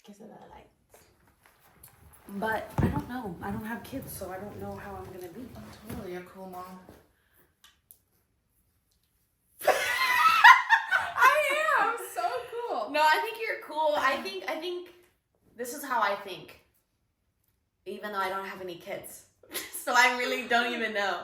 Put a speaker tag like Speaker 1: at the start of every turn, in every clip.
Speaker 1: Que se la like. But I don't know. I don't have kids, so I don't know how I'm gonna be.
Speaker 2: I'm totally a cool mom. I am so cool.
Speaker 1: No, I think you're cool. I think this is how I think. Even though I don't have any kids. So I really don't even know.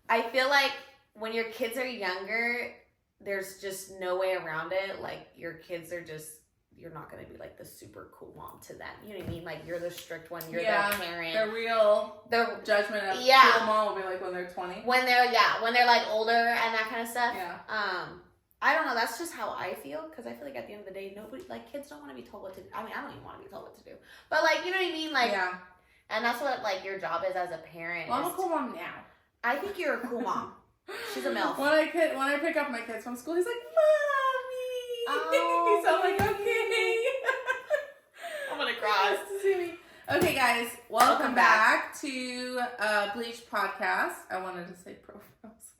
Speaker 1: I feel like when your kids are younger, there's just no way around it. Like, your kids are just, you're not going to be like the super cool mom to them. You know what I mean? Like, you're the strict one. You're their parent.
Speaker 2: The real judgment of cool mom will be like when they're 20.
Speaker 1: When they're like older and that kind of stuff.
Speaker 2: Yeah.
Speaker 1: I don't know. That's just how I feel. Because I feel like at the end of the day, nobody, like, kids don't want to be told what to do. I mean, I don't even want to be told what to do. But, like, you know what I mean? Like,
Speaker 2: yeah.
Speaker 1: And that's what, like, your job is as a parent.
Speaker 2: Well, I'm a cool mom now.
Speaker 1: I think you're a cool mom. She's a MILF.
Speaker 2: When I pick up my kids from school, he's like, Mommy.
Speaker 1: Oh,
Speaker 2: so I'm like, okay.
Speaker 1: I'm gonna cry.
Speaker 2: Nice to see me. Okay, guys, welcome back to Bleach Podcast. I wanted to say profiles.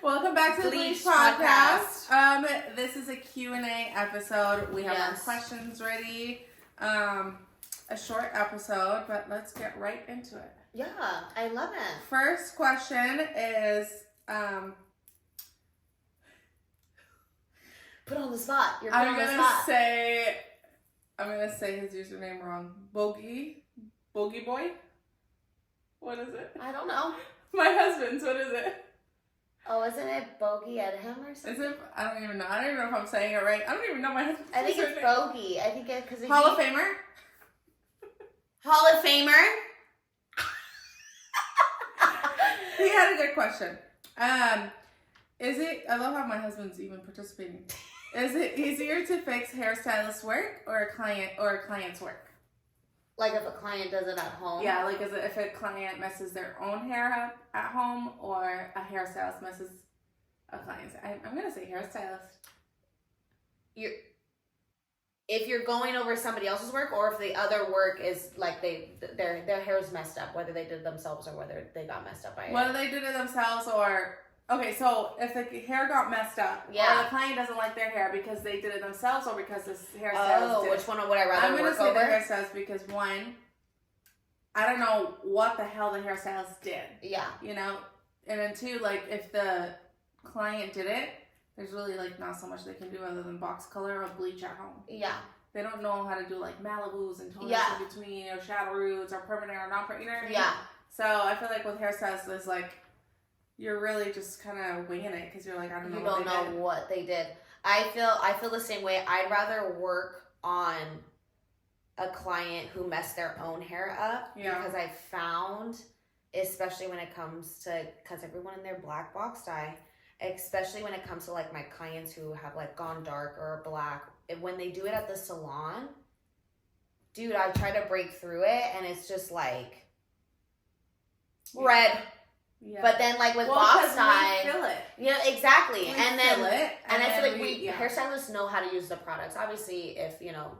Speaker 2: Welcome back to the Bleach Podcast. This is a Q&A episode. We have our questions ready. A short episode, but let's get right into it.
Speaker 1: Yeah, I love it.
Speaker 2: First question is,
Speaker 1: put on the spot. You're put
Speaker 2: I'm
Speaker 1: on the
Speaker 2: gonna
Speaker 1: spot.
Speaker 2: say his username wrong. Bogey Boy? What is it?
Speaker 1: I don't know.
Speaker 2: My husband's, what is it?
Speaker 1: Oh, isn't it Bogey at him or something?
Speaker 2: Is it? I don't even know. I don't even know if I'm saying it right. I don't even know my husband's
Speaker 1: I think it's
Speaker 2: username.
Speaker 1: Bogey. I think it's because
Speaker 2: Hall of Famer?
Speaker 1: Hall of Famer.
Speaker 2: He had a good question. Is it, I love how my husband's even participating. Is it easier to fix hairstylist work or a client's work?
Speaker 1: Like if a client does it at home?
Speaker 2: Yeah, like if a client messes their own hair up at home or a hairstylist messes a client's. I'm going to say hairstylist.
Speaker 1: If you're going over somebody else's work, or if the other work is like their hair's messed up, whether they did it themselves or whether they got messed up by it.
Speaker 2: Whether they did it themselves or... Okay, so if the hair got messed up, or the client doesn't like their hair because they did it themselves or because this hairstylist did it.
Speaker 1: Which one would I rather work over?
Speaker 2: I'm going to say the hairstylist because, one, I don't know what the hell the hairstylist did.
Speaker 1: Yeah.
Speaker 2: You know? And then two, like, if the client did it, there's really, like, not so much they can do other than box color or bleach at home.
Speaker 1: Yeah.
Speaker 2: They don't know how to do, like, Malibus and toners in between, or shadow roots, or permanent or non-permanent, you know what I mean?
Speaker 1: Yeah.
Speaker 2: So I feel like with hairstylists, there's, like, you're really just kind of winging it because you're like, I don't know. You don't know
Speaker 1: what they did. I feel the same way. I'd rather work on a client who messed their own hair up because I found, especially when it comes to, because everyone in their black box dye, especially when it comes to like my clients who have like gone dark or black, when they do it at the salon, dude, I try to break through it and it's just like red. Yeah. But then, like with box dye,
Speaker 2: feel it.
Speaker 1: Yeah, exactly.
Speaker 2: We
Speaker 1: and then,
Speaker 2: feel it,
Speaker 1: and I feel like hairstylists know how to use the products. Obviously, if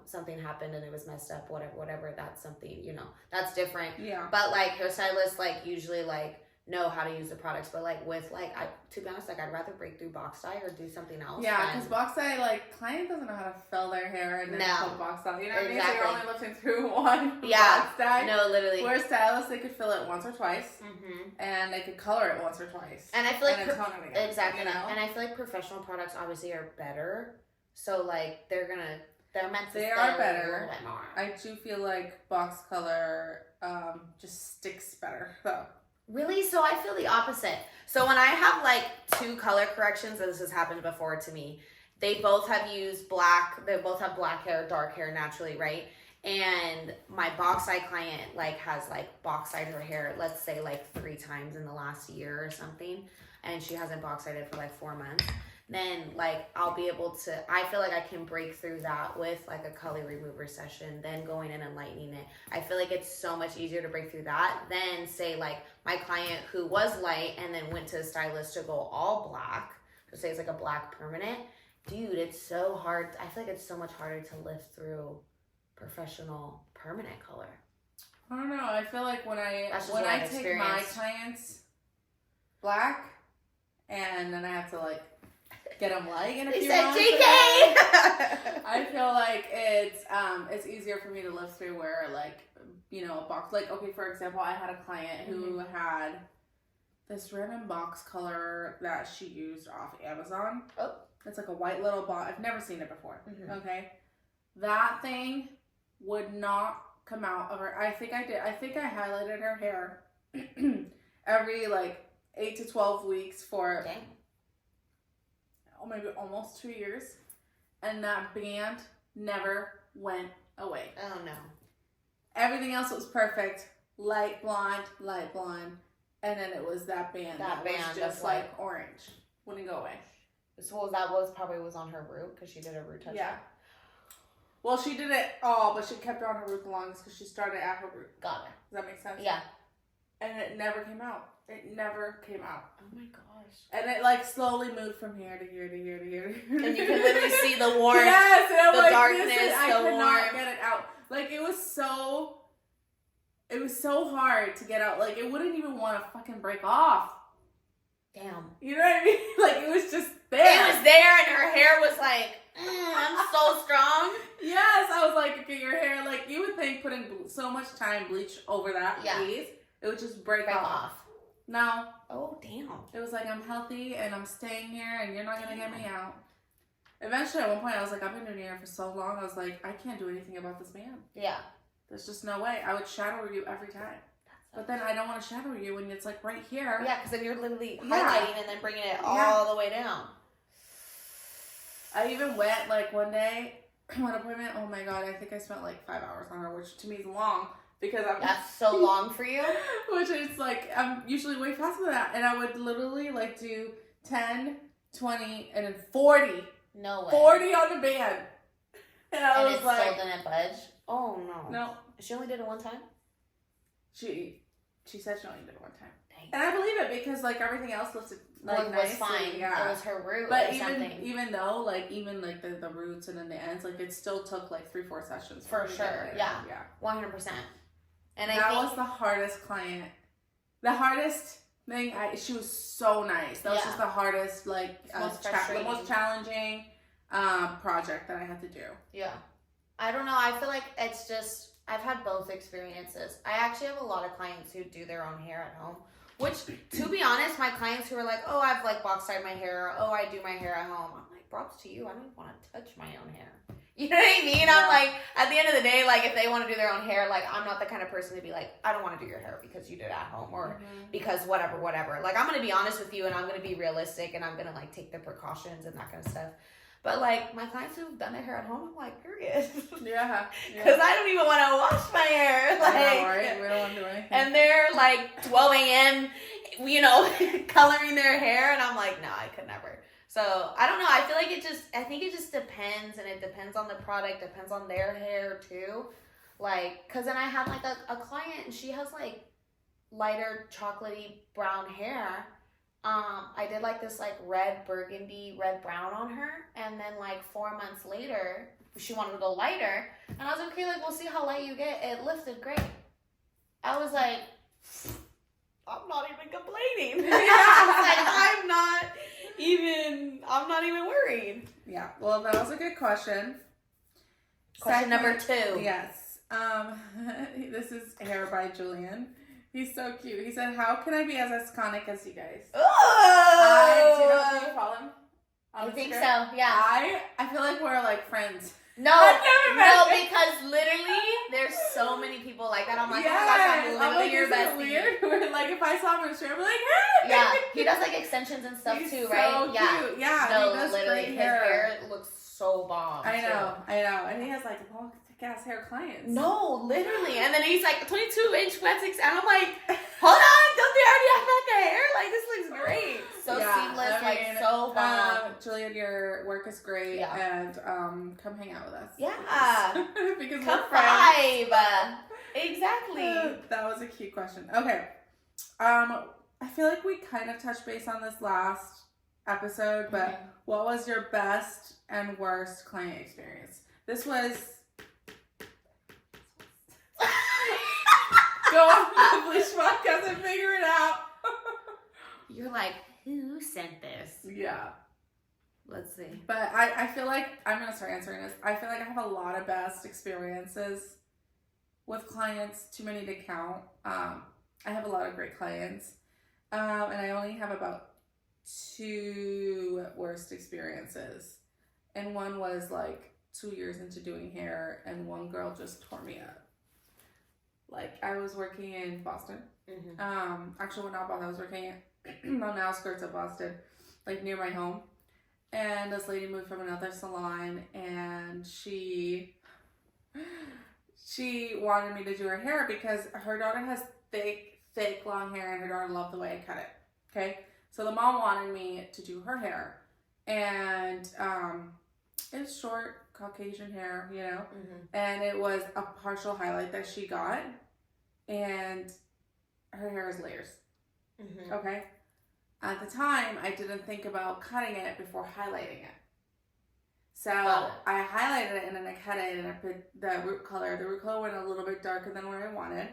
Speaker 1: something happened and it was messed up, whatever, that's something that's different.
Speaker 2: Yeah.
Speaker 1: But like hairstylists, like usually like know how to use the products. But like with like, to be honest, like I'd rather break through box dye or do something else.
Speaker 2: Yeah, because box dye, like client doesn't know how to fill their hair and then put box dye. You know what I mean? So you're only lifting through one box dye.
Speaker 1: No, literally.
Speaker 2: Whereas stylists, they could fill it once or twice, and they could color it once or twice.
Speaker 1: And I feel like
Speaker 2: exactly.
Speaker 1: And I feel like professional products obviously are better. So like they're meant to.
Speaker 2: They are better. I do feel like box color just sticks better though.
Speaker 1: Really? So I feel the opposite. So when I have like two color corrections, and this has happened before to me, they both have used black. They both have black hair, dark hair naturally, right? And my box dye client like has like box dyed her hair, let's say like 3 times in the last year or something, and she hasn't box dyed it for like 4 months. Then like I'll be able to, I feel like I can break through that with like a color remover session, then going in and lightening it. I feel like it's so much easier to break through that than say like my client who was light and then went to a stylist to go all black, so say it's like a black permanent. Dude, it's so hard. I feel like it's so much harder to lift through professional permanent color.
Speaker 2: I don't know. I feel like when I take my clients black and then I have to like get them light in a
Speaker 1: They
Speaker 2: few
Speaker 1: said
Speaker 2: months.
Speaker 1: JK.
Speaker 2: I feel like it's easier for me to live through where like, you know, a box, like, okay, for example, I had a client who had this random box color that she used off Amazon.
Speaker 1: Oh.
Speaker 2: It's like a white little box. I've never seen it before.
Speaker 1: Mhm.
Speaker 2: Okay. That thing would not come out of her. I think I highlighted her hair every like 8 to 12 weeks for
Speaker 1: Dang.
Speaker 2: maybe almost 2 years. And that band never went away.
Speaker 1: Oh no.
Speaker 2: Everything else was perfect. Light blonde. And then it was that band.
Speaker 1: That
Speaker 2: was
Speaker 1: band
Speaker 2: just
Speaker 1: that's
Speaker 2: like orange. Wouldn't go away.
Speaker 1: So that was probably on her root because she did a root touch.
Speaker 2: Yeah. Well, she did it all, but she kept it on her root the longest because she started at her root.
Speaker 1: Got it.
Speaker 2: Does that make sense?
Speaker 1: Yeah.
Speaker 2: And it never came out. It never came out.
Speaker 1: Oh my gosh.
Speaker 2: And it like slowly moved from here to here to here to here to here.
Speaker 1: And you can literally see the warmth.
Speaker 2: Yes, and I'm
Speaker 1: the
Speaker 2: like,
Speaker 1: darkness,
Speaker 2: I
Speaker 1: the
Speaker 2: could not
Speaker 1: warmth.
Speaker 2: get it out. Like it was so hard to get out. Like it wouldn't even want to fucking break off.
Speaker 1: Damn.
Speaker 2: You know what I mean? Like it was just there.
Speaker 1: It was there, and her hair was like, I'm so strong.
Speaker 2: Yes, I was like, okay, your hair. Like you would think putting so much time bleach over that piece, it would just break off. No.
Speaker 1: Oh damn.
Speaker 2: It was like I'm healthy and I'm staying here, and you're not gonna get me out. Eventually, at one point, I was like, I've been doing here for so long. I was like, I can't do anything about this man.
Speaker 1: Yeah.
Speaker 2: There's just no way. I would shadow you every time. But then I don't want to shadow you when it's like right here.
Speaker 1: Yeah, because then you're literally
Speaker 2: Yeah.
Speaker 1: highlighting and then bringing it all the way down.
Speaker 2: I even went like one day, one appointment. Oh my god, I think I spent like 5 hours on her, which to me is long because I'm.
Speaker 1: That's so long for you.
Speaker 2: Which is like I'm usually way faster than that, and I would literally like do 10, 20, and then 40.
Speaker 1: No way.
Speaker 2: 40 on the band. And I
Speaker 1: And
Speaker 2: was
Speaker 1: it
Speaker 2: like,
Speaker 1: still didn't budge. Oh no.
Speaker 2: no.
Speaker 1: She only did it one time.
Speaker 2: She said she only did it one time.
Speaker 1: Dang.
Speaker 2: And I believe it because like everything else looks like
Speaker 1: was
Speaker 2: nice.
Speaker 1: fine.
Speaker 2: Yeah.
Speaker 1: It was her root
Speaker 2: But
Speaker 1: or something.
Speaker 2: even though like the roots and then the ends, like it still took like 3-4 sessions
Speaker 1: For
Speaker 2: me to
Speaker 1: sure,
Speaker 2: get it.
Speaker 1: yeah.
Speaker 2: Yeah.
Speaker 1: 100%. And
Speaker 2: That was the hardest client. The hardest thing. She was so nice. That was
Speaker 1: Yeah.
Speaker 2: just the hardest, like
Speaker 1: The most
Speaker 2: the
Speaker 1: frustrating.
Speaker 2: most challenging project that I had to do.
Speaker 1: Yeah. I don't know. I feel like it's just, I've had both experiences. I actually have a lot of clients who do their own hair at home. Which, to be honest, my clients who are like, oh, I've like box dyed my hair, or, oh, I do my hair at home. I'm like, props to you. I don't want to touch my own hair. You know what I mean?
Speaker 2: Yeah.
Speaker 1: I'm like, at the end of the day, like if they want to do their own hair, like I'm not the kind of person to be like, I don't want to do your hair because you did it at home or because whatever. Like I'm going to be honest with you and I'm going to be realistic and I'm going to like take the precautions and that kind of stuff. But like my clients who've done their hair at home, I'm like, period.
Speaker 2: Yeah.
Speaker 1: Because I don't even want to wash my hair. Like,
Speaker 2: I know, right? We don't want to do anything.
Speaker 1: and they're like 12 a.m., you know, coloring their hair. And I'm like, no, I could never. So I don't know. I feel like I think it just depends. And it depends on the product, depends on their hair too. Like, cause then I have like a client and she has like lighter chocolatey brown hair. I did like this like red burgundy, red brown on her. And then like 4 months later, she wanted to go lighter. And I was like, okay, like we'll see how light you get. It lifted great. I was like, I'm not even complaining. I was like, I'm not even worried.
Speaker 2: Yeah. Well, that was a good question.
Speaker 1: Question number 2.
Speaker 2: Yes. This is Hair by Julian. He's so cute. He said, how can I be as iconic as you guys? Do you follow him?
Speaker 1: I
Speaker 2: on
Speaker 1: think so,
Speaker 2: Instagram?
Speaker 1: yeah.
Speaker 2: I feel like we're like friends.
Speaker 1: No,
Speaker 2: I've never met him.
Speaker 1: because literally there's so many people like that. I'm like,
Speaker 2: Yeah.
Speaker 1: oh my gosh, I'm
Speaker 2: I'm
Speaker 1: literally
Speaker 2: like,
Speaker 1: your
Speaker 2: is it
Speaker 1: bestie.
Speaker 2: weird? We're like, if I saw him in the street, I'd be like, hey!
Speaker 1: Yeah, he does like extensions and stuff
Speaker 2: He's
Speaker 1: too,
Speaker 2: so
Speaker 1: right?
Speaker 2: cute.
Speaker 1: Yeah.
Speaker 2: Yeah,
Speaker 1: No,
Speaker 2: he does
Speaker 1: literally,
Speaker 2: great
Speaker 1: his
Speaker 2: hair.
Speaker 1: hair looks so bomb.
Speaker 2: I
Speaker 1: too.
Speaker 2: know. And he has like long, thick-ass hair clients.
Speaker 1: No, literally. And then he's like 22-inch wet six, and I'm like, hold on, don't they already have that hair? Like, this looks great. So seamless, like so bomb.
Speaker 2: Julian, your work is great,
Speaker 1: Yeah.
Speaker 2: and come hang out with us.
Speaker 1: Yeah.
Speaker 2: Because
Speaker 1: Come
Speaker 2: we're friends.
Speaker 1: vibe. Exactly.
Speaker 2: That was a cute question. Okay. I feel like we kind of touched base on this last episode, but what was your best and worst client experience? This was go on the Bleach podcast and figure it out.
Speaker 1: You're like, who sent this?
Speaker 2: Yeah.
Speaker 1: Let's see.
Speaker 2: But I feel like I'm gonna start answering this. I feel like I have a lot of best experiences with clients, too many to count. I have a lot of great clients, and I only have about 2 worst experiences, and one was like 2 years into doing hair, and one girl just tore me up. Like, I was working in Boston. Actually, well, not Boston. I was working on the outskirts of Boston, like near my home. And this lady moved from another salon, and she wanted me to do her hair because her daughter has thick, long hair, and her daughter loved the way I cut it. Okay? So the mom wanted me to do her hair. And it's short, Caucasian hair, you know? And it was a partial highlight that she got. And her hair is layers. Okay? At the time, I didn't think about cutting it before highlighting it. So I highlighted it and then I cut it and I put the root color. The root color went a little bit darker than what I wanted.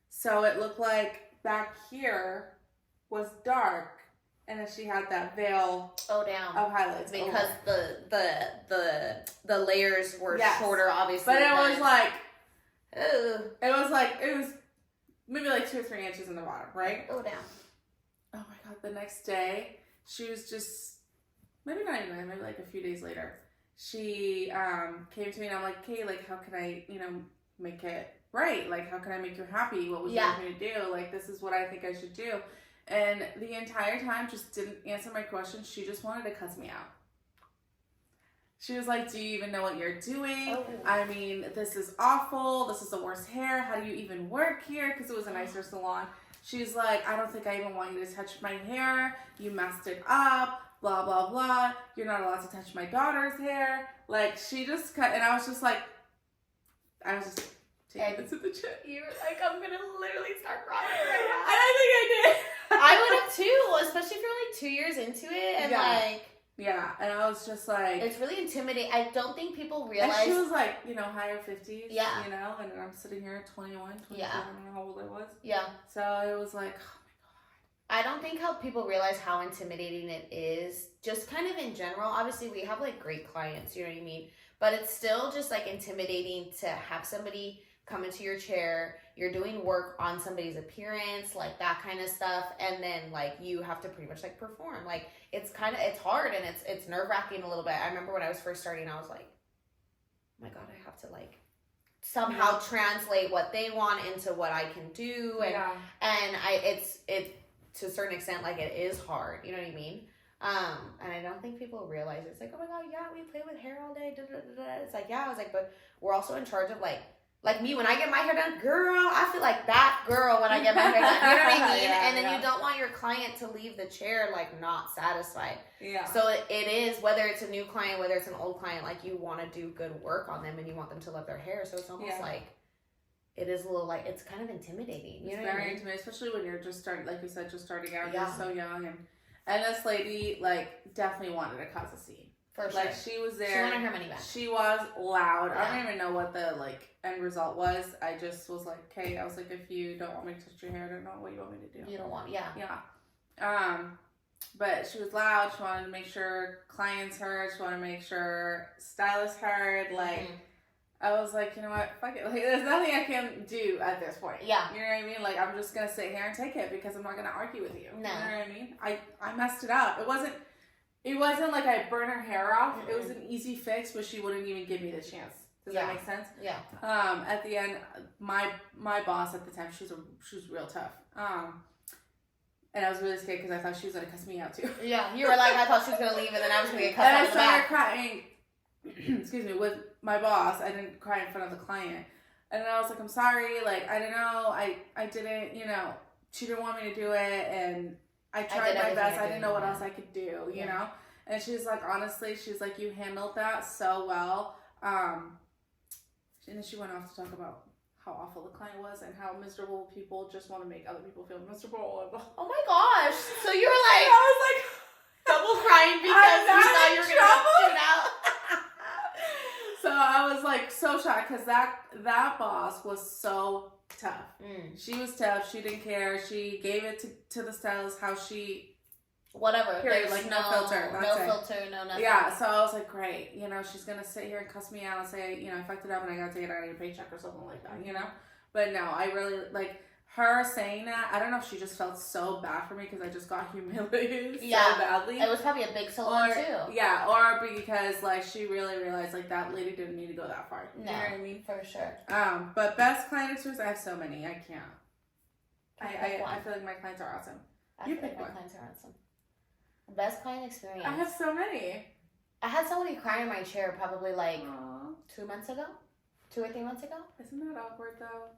Speaker 2: So it looked like back here was dark, and then she had that veil of highlights.
Speaker 1: Because the layers were shorter, obviously.
Speaker 2: But it was maybe like 2 or 3 inches in the bottom, right?
Speaker 1: Oh, down.
Speaker 2: Oh my God, the next day, she was just, maybe not even, maybe like a few days later, she came to me and I'm like, okay, like, how can I, make it right? Like, how can I make you happy? What would you like me to do? Like, this is what I think I should do. And the entire time just didn't answer my question. She just wanted to cuss me out. She was like, do you even know what you're doing? I mean, this is awful. This is the worst hair. How do you even work here? Because it was a nicer salon. She's like, I don't think I even want you to touch my hair. You messed it up. Blah, blah, blah. You're not allowed to touch my daughter's hair. Like, she just cut. And I was just taking it to the chin.
Speaker 1: You were like, I'm going to literally start crying right now.
Speaker 2: And I think I did.
Speaker 1: I would have too, especially if you're like 2 years into it. And
Speaker 2: Yeah, and I was just like...
Speaker 1: It's really intimidating. I don't think people realize...
Speaker 2: And she was like, higher 50s,
Speaker 1: Yeah.
Speaker 2: and then I'm sitting here at 21, 22, I don't know how old I was.
Speaker 1: Yeah.
Speaker 2: So it was like, oh my God.
Speaker 1: I don't think how people realize how intimidating it is, just kind of in general. Obviously, we have like great clients, you know what I mean? But it's still just like intimidating to have somebody come into your chair, you're doing work on somebody's appearance, like that kind of stuff, and then like you have to pretty much like perform. Like it's hard and it's nerve-wracking a little bit. I remember when I was first starting, I was like, oh my God, I have to like somehow translate what they want into what I can do, and it's to a certain extent like it is hard, you know what I mean? And I don't think people realize it's like, oh my God, yeah, we play with hair all day. It's like, yeah, I was like, but we're also in charge of like me, when I get my hair done, girl, I feel like that girl when I get my hair done. You know what I mean? And then you don't want your client to leave the chair, like, not satisfied. Yeah. So it is, whether it's a new client, whether it's an old client, like, you want to do good work on them and you want them to love their hair. So it's almost like, it is a little, like, it's kind of intimidating. You know what I mean?
Speaker 2: Intimidating, especially when you're just starting, like you said, just starting out. You're so young. And this lady, like, definitely wanted to cause a scene.
Speaker 1: For sure.
Speaker 2: Like, she was there.
Speaker 1: She wanted her money back.
Speaker 2: She was loud. I don't even know what the, end result was. I just was like, okay, I was like, if you don't want me to touch your hair, I don't know what you want me to do.
Speaker 1: You don't want,
Speaker 2: but she was loud. She wanted to make sure clients heard. She wanted to make sure stylists heard. Like, I was like, you know what? Fuck it. Like, there's nothing I can do at this point. Yeah. You know what I mean? Like, I'm just going to sit here and take it because I'm not going to argue with you. No. You know what I mean? I messed it up. It wasn't like I burned her hair off. It was an easy fix, but she wouldn't even give me the chance. Does that make sense? Yeah. At the end, my boss at the time, she was real tough. And I was really scared because I thought she was gonna cuss me out too. Yeah, you were like, I thought she was gonna leave, and then I was gonna get cussed out. And I started crying. Excuse me, with my boss. I didn't cry in front of the client, and then I was like, I'm sorry. Like, I don't know. I didn't. She didn't want me to do it, and I tried my best. I didn't know what else I could do. You know. And she's like, honestly, she's like, you handled that so well. And then she went off to talk about how awful the client was and how miserable people just want to make other people feel miserable. Oh my gosh. So you were like, I was like double crying because you thought you were going to get out. So I was like so shocked because that boss was so tough. She was tough. She didn't care. She gave it to the stylist how she
Speaker 1: whatever.
Speaker 2: Period,
Speaker 1: There's
Speaker 2: like, no filter,
Speaker 1: no
Speaker 2: that's it.
Speaker 1: filter, no nothing.
Speaker 2: Yeah, so I was like, great, you know, she's gonna sit here and cuss me out and say, you know, I fucked it up and I gotta take it out of your paycheck or something like that, you know? But no, I really, like, her saying that, I don't know if she just felt so bad for me because I just got humiliated so badly.
Speaker 1: It was probably a big salon too.
Speaker 2: Yeah, or because, like, she really realized, like, that lady didn't need to go that far.
Speaker 1: No,
Speaker 2: you know what I mean?
Speaker 1: for sure.
Speaker 2: But best client experience, I have so many. I can't.
Speaker 1: Pick one.
Speaker 2: I feel like my clients are awesome.
Speaker 1: I
Speaker 2: You
Speaker 1: feel like
Speaker 2: pick
Speaker 1: my
Speaker 2: one.
Speaker 1: clients are awesome. Best client experience.
Speaker 2: I have so many.
Speaker 1: I had somebody cry in my chair probably like
Speaker 2: Aww.
Speaker 1: 2 months ago. 2 or 3 months ago.
Speaker 2: Isn't that awkward though?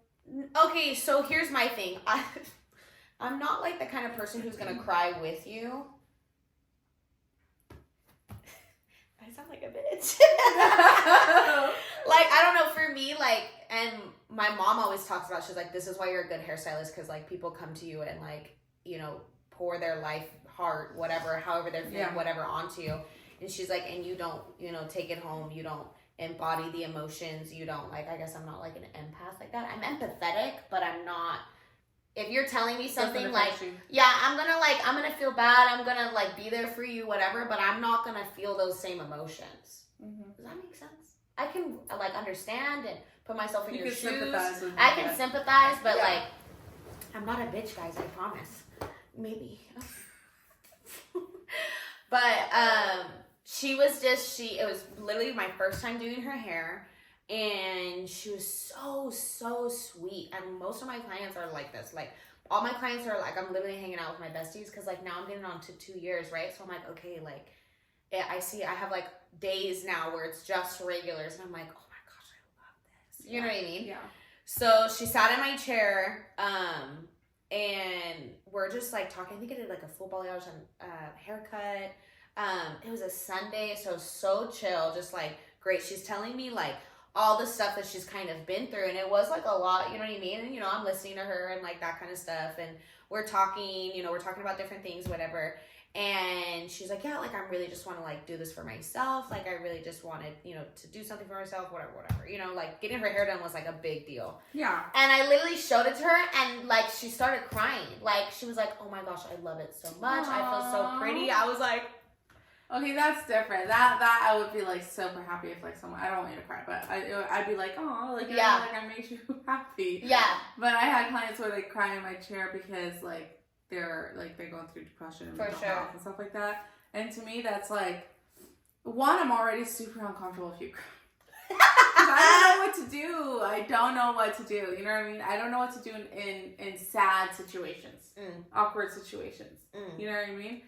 Speaker 1: Okay, so here's my thing. I'm not like the kind of person who's gonna cry with you. I sound like a bitch. Like, I don't know, for me, like, and my mom always talks about, she's like, this is why you're a good hairstylist, because, like, people come to you and, like, you know, pour their life, heart, whatever, however they're feeling, whatever, onto you. And she's like, and you don't, you know, take it home. You don't embody the emotions. You don't, like, I guess I'm not, like, an empath like that. I'm empathetic, but I'm not, if you're telling me something, like, yeah, I'm gonna feel bad. I'm gonna, like, be there for you, whatever, but I'm not gonna feel those same emotions.
Speaker 2: Mm-hmm.
Speaker 1: Does that make sense? I can, like, understand and put myself in your shoes.
Speaker 2: Sympathize with
Speaker 1: I can sympathize, but,
Speaker 2: yeah.
Speaker 1: like, I'm not a bitch, guys, I promise. Maybe. But, she was just, it was literally my first time doing her hair, and she was so, so sweet. And most of my clients are like this. Like, all my clients are like, I'm literally hanging out with my besties, because, like, now I'm getting on to 2 years, right? So I'm like, okay, like, I have, like, days now where it's just regulars, and I'm like, oh my gosh, I love this. You know what I mean?
Speaker 2: Yeah.
Speaker 1: So she sat in my chair, and we're just, like, talking. I think I did, like, a full balayage and haircut. It was a Sunday, so chill, just, like, great. She's telling me, like, all the stuff that she's kind of been through, and it was, like, a lot, you know what I mean? And, you know, I'm listening to her and, like, that kind of stuff, and we're talking, you know, we're talking about different things, whatever. And she's like, yeah, like, I really just want to, like, do this for myself. Like, I really just wanted, you know, to do something for myself, whatever. You know, like, getting her hair done was, like, a big deal.
Speaker 2: Yeah.
Speaker 1: And I literally showed it to her, and, like, she started crying. Like, she was like, oh my gosh, I love it so much.
Speaker 2: Aww.
Speaker 1: I feel so pretty. I was like,
Speaker 2: okay, that's different. That I would be, like, super happy if, like, someone, I don't want you to cry, but I'd be like, oh, like,
Speaker 1: yeah,
Speaker 2: like, I made you happy.
Speaker 1: Yeah.
Speaker 2: But I had clients where they cry in my chair because, like, they're going through depression and mental health and stuff like that. And to me, that's, like, one, I'm already super uncomfortable if you cry. I don't know what to do. I don't know what to do. You know what I mean? I don't know what to do in sad situations, awkward situations. You know what I mean?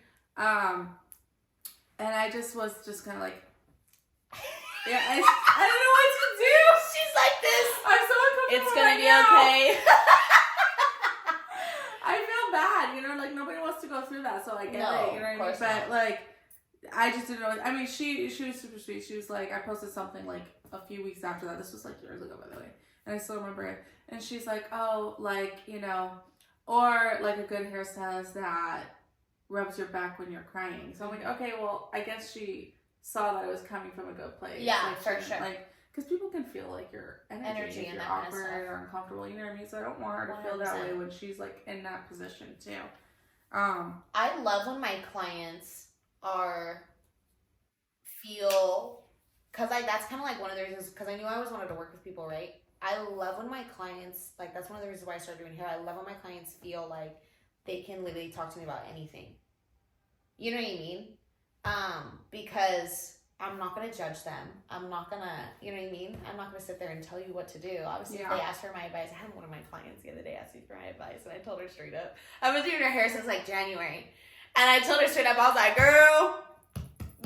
Speaker 2: And I just was just kind of like, yeah, I don't know what to do.
Speaker 1: She's like this.
Speaker 2: I'm so uncomfortable.
Speaker 1: It's gonna be
Speaker 2: now.
Speaker 1: okay.
Speaker 2: I feel bad, you know, like, nobody wants to go through that, so I get it, you know what I mean? But, like, I just didn't know. I mean, she was super sweet. She was like, I posted something, like, a few weeks after that. This was, like, years ago, by the way. And I still remember it. And she's like, oh, like, you know, or, like, a good hairstylist that rubs your back when you're crying. So I'm like, okay, well, I guess she saw that it was coming from a good place.
Speaker 1: Yeah,
Speaker 2: like,
Speaker 1: for sure.
Speaker 2: Like, because people can feel, like, your energy if
Speaker 1: and
Speaker 2: you're
Speaker 1: that
Speaker 2: awkward
Speaker 1: kind of stuff.
Speaker 2: or uncomfortable. You know what I mean? So I don't want her to
Speaker 1: 100%.
Speaker 2: feel that way when she's, like, in that position, too.
Speaker 1: I love when my clients feel, because that's kind of like one of the reasons, because I knew I always wanted to work with people, right? I love when my clients, like, that's one of the reasons why I started doing hair. I love when my clients feel like they can literally talk to me about anything. You know what I mean? Because I'm not going to judge them. I'm not going to, you know what I mean? I'm not going to sit there and tell you what to do. Obviously, if they ask for my advice, I had one of my clients the other day ask me for my advice, and I told her straight up. I've been doing her hair since, like, January. And I told her straight up, I was like, girl,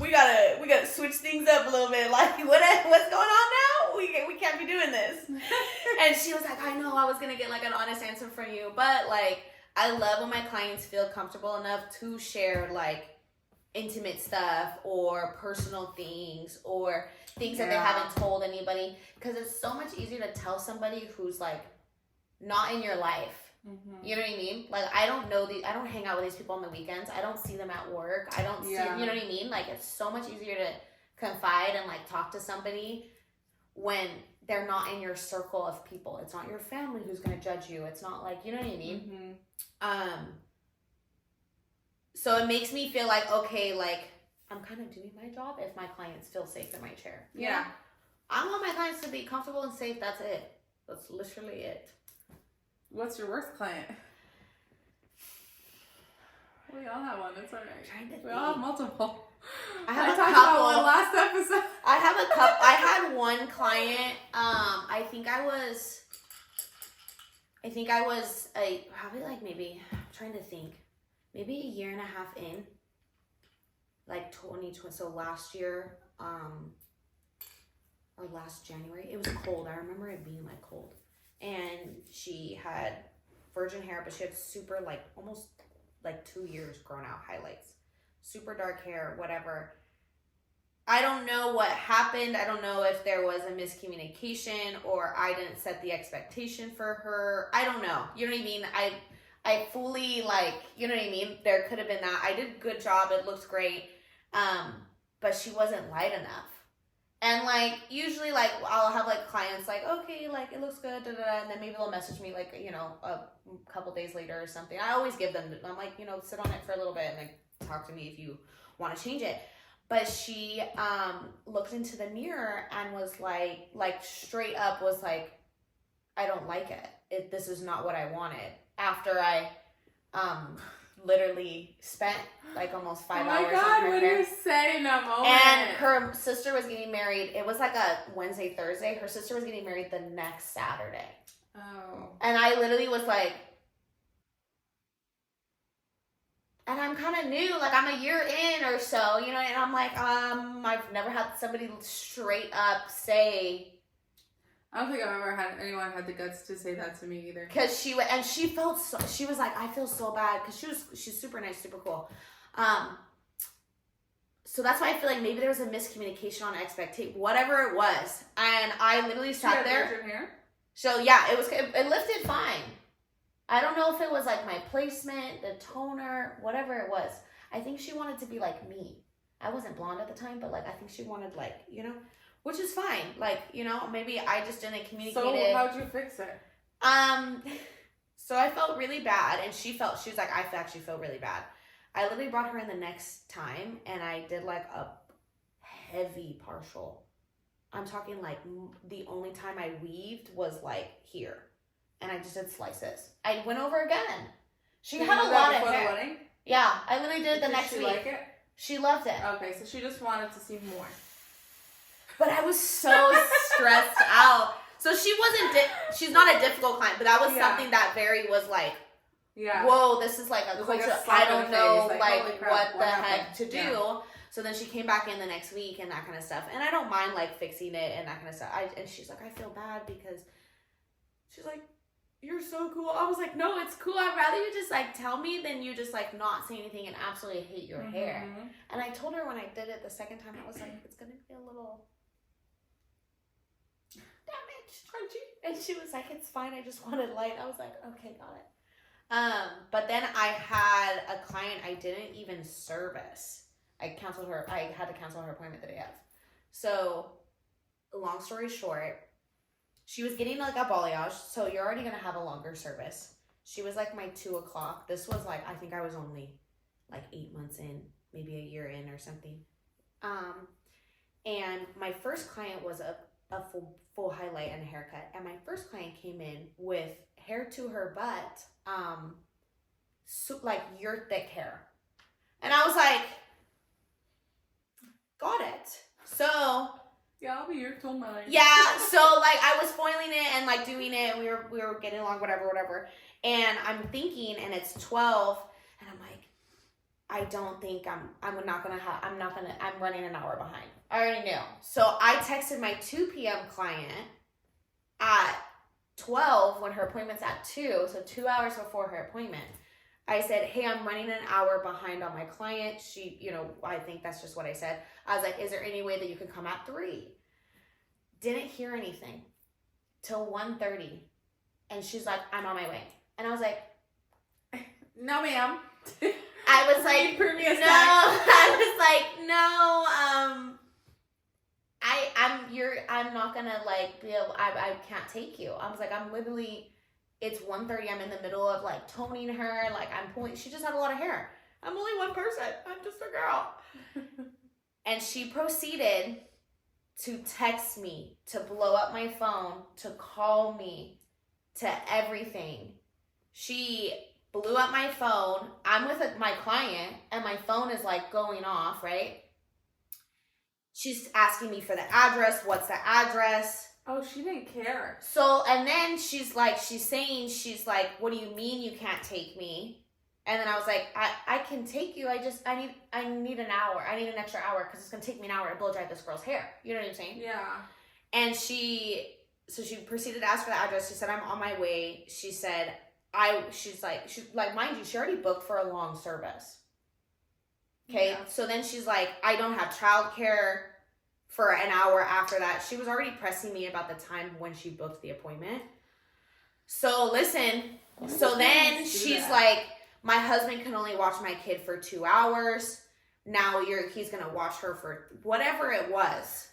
Speaker 1: we gotta switch things up a little bit. Like, what's going on now? We can't be doing this. And she was like, I know, I was going to get, like, an honest answer from you. But, like, I love when my clients feel comfortable enough to share, like, intimate stuff or personal things or things that they haven't told anybody, because it's so much easier to tell somebody who's, like, not in your life. You know what I mean? Like, I don't hang out with these people on the weekends. I don't see them at work. I don't see, you know what I mean? Like, it's so much easier to confide and, like, talk to somebody when they're not in your circle of people. It's not your family who's going to judge you. It's not, like, you know what I mean? So it makes me feel like, okay, like I'm kind of doing my job if my clients feel safe in my chair. You know? I want my clients to be comfortable and safe. That's it. That's literally it.
Speaker 2: What's your worst client? We all have one. It's alright. We all have multiple.
Speaker 1: I have a
Speaker 2: talked
Speaker 1: couple.
Speaker 2: about one last episode.
Speaker 1: I have a couple. I had one client. I think I was probably like maybe, I'm trying to think, maybe a year and a half in, like 2020. So last year, or last January, it was cold. I remember it being like cold, and she had virgin hair, but she had super like almost like 2 years grown out highlights, super dark hair, whatever. I don't know what happened. I don't know if there was a miscommunication or I didn't set the expectation for her. I don't know. You know what I mean? I fully like, you know what I mean? There could have been that. I did a good job. It looked great. But she wasn't light enough. And like, usually like I'll have like clients like, okay, like it looks good, da, da, da, and then maybe they'll message me like, you know, a couple days later or something. I always give them, I'm like, you know, sit on it for a little bit and like talk to me if you want to change it. But she looked into the mirror and was like straight up was like, I don't like it. This is not what I wanted. After I literally spent like almost 5 hours.
Speaker 2: Oh my God, what do you say in that moment?
Speaker 1: And her sister was getting married. It was like a Wednesday, Thursday. Her sister was getting married the next Saturday.
Speaker 2: Oh.
Speaker 1: And I literally was like, and I'm kind of new, like I'm a year in or so, you know, and I'm like, I've never had somebody straight up say.
Speaker 2: I don't think I've ever had anyone had the guts to say that to me either.
Speaker 1: Cause she felt so, she was like, I feel so bad, cause she's super nice, super cool. So that's why I feel like maybe there was a miscommunication on expectation, whatever it was. And I literally sat there.
Speaker 2: Virgin hair?
Speaker 1: So yeah, it lifted fine. I don't know if it was like my placement, the toner, whatever it was. I think she wanted to be like me. I wasn't blonde at the time, but like I think she wanted like, you know, which is fine. Like, you know, maybe I just didn't communicate it.
Speaker 2: So how'd you fix it?
Speaker 1: So I felt really bad, and she was like, I actually feel really bad. I literally brought her in the next time, and I did like a heavy partial. I'm talking like the only time I weaved was like here. And I just did slices. I went over again. She had a lot of hair. The wedding? Yeah, I literally did it the next week.
Speaker 2: Did she like it?
Speaker 1: She loved it.
Speaker 2: Okay, so she just wanted to see more.
Speaker 1: But I was so stressed out. So she wasn't, she's not a difficult client, but that was something that was like, whoa, this is like a culture.
Speaker 2: Like
Speaker 1: I don't know like
Speaker 2: crap,
Speaker 1: what the heck to do.
Speaker 2: Yeah.
Speaker 1: So then she came back in the next week and that kind of stuff. And I don't mind like fixing it and that kind of stuff. And she's like, I feel bad because she's like, you're so cool. I was like, no, it's cool. I'd rather you just like tell me than you just like not say anything and absolutely hate your hair. And I told her when I did it the second time, I was like, it's gonna be a little damaged, aren't you? And she was like, it's fine. I just wanted light. I was like, okay, got it. But then I had a client I didn't even service. I had to cancel her appointment the day of. So long story short, she was getting like a balayage, so you're already gonna have a longer service. She was like my 2 o'clock. This was like, I think I was only like 8 months in, maybe a year in or something. And my first client was a full highlight and a haircut. And my first client came in with hair to her butt, so like your thick hair. And I was like, got it. So
Speaker 2: yeah, I'll be your tool mine.
Speaker 1: Yeah, so like I was foiling it and like doing it, and we were getting along, whatever. And I'm thinking, and it's 12, and I'm like, I don't think I'm running an hour behind. I already knew. So I texted my 2 p.m. client at 12 when her appointment's at 2, so 2 hours before her appointment. I said, hey, I'm running an hour behind on my client. She, you know, I think that's just what I said. I was like, is there any way that you can come at 3? Didn't hear anything till 1:30. And she's like, I'm on my way. And I was like,
Speaker 2: no, ma'am.
Speaker 1: I was like, no. I was like, no, I'm not gonna like be able, I can't take you. I was like, I'm literally, it's 1:30. I'm in the middle of like toning her. Like I'm pulling, she just had a lot of hair. I'm only one person. I'm just a girl. And she proceeded to text me, to blow up my phone, to call me, to everything. She blew up my phone. I'm with my client, and my phone is like going off, right? She's asking me for the address. What's the address?
Speaker 2: Oh, she didn't care.
Speaker 1: So, and then she's like, what do you mean you can't take me? And then I was like, I can take you. I need an hour. I need an extra hour because it's going to take me an hour to blow dry this girl's hair. You know what I'm saying?
Speaker 2: Yeah.
Speaker 1: And she proceeded to ask for the address. She said, I'm on my way. She said, she's like, mind you, she already booked for a long service. Okay. Yeah. So then she's like, I don't have childcare for an hour after that. She was already pressing me about the time when she booked the appointment. So listen, so then she's like, my husband can only watch my kid for 2 hours. Now he's going to watch her for whatever it was.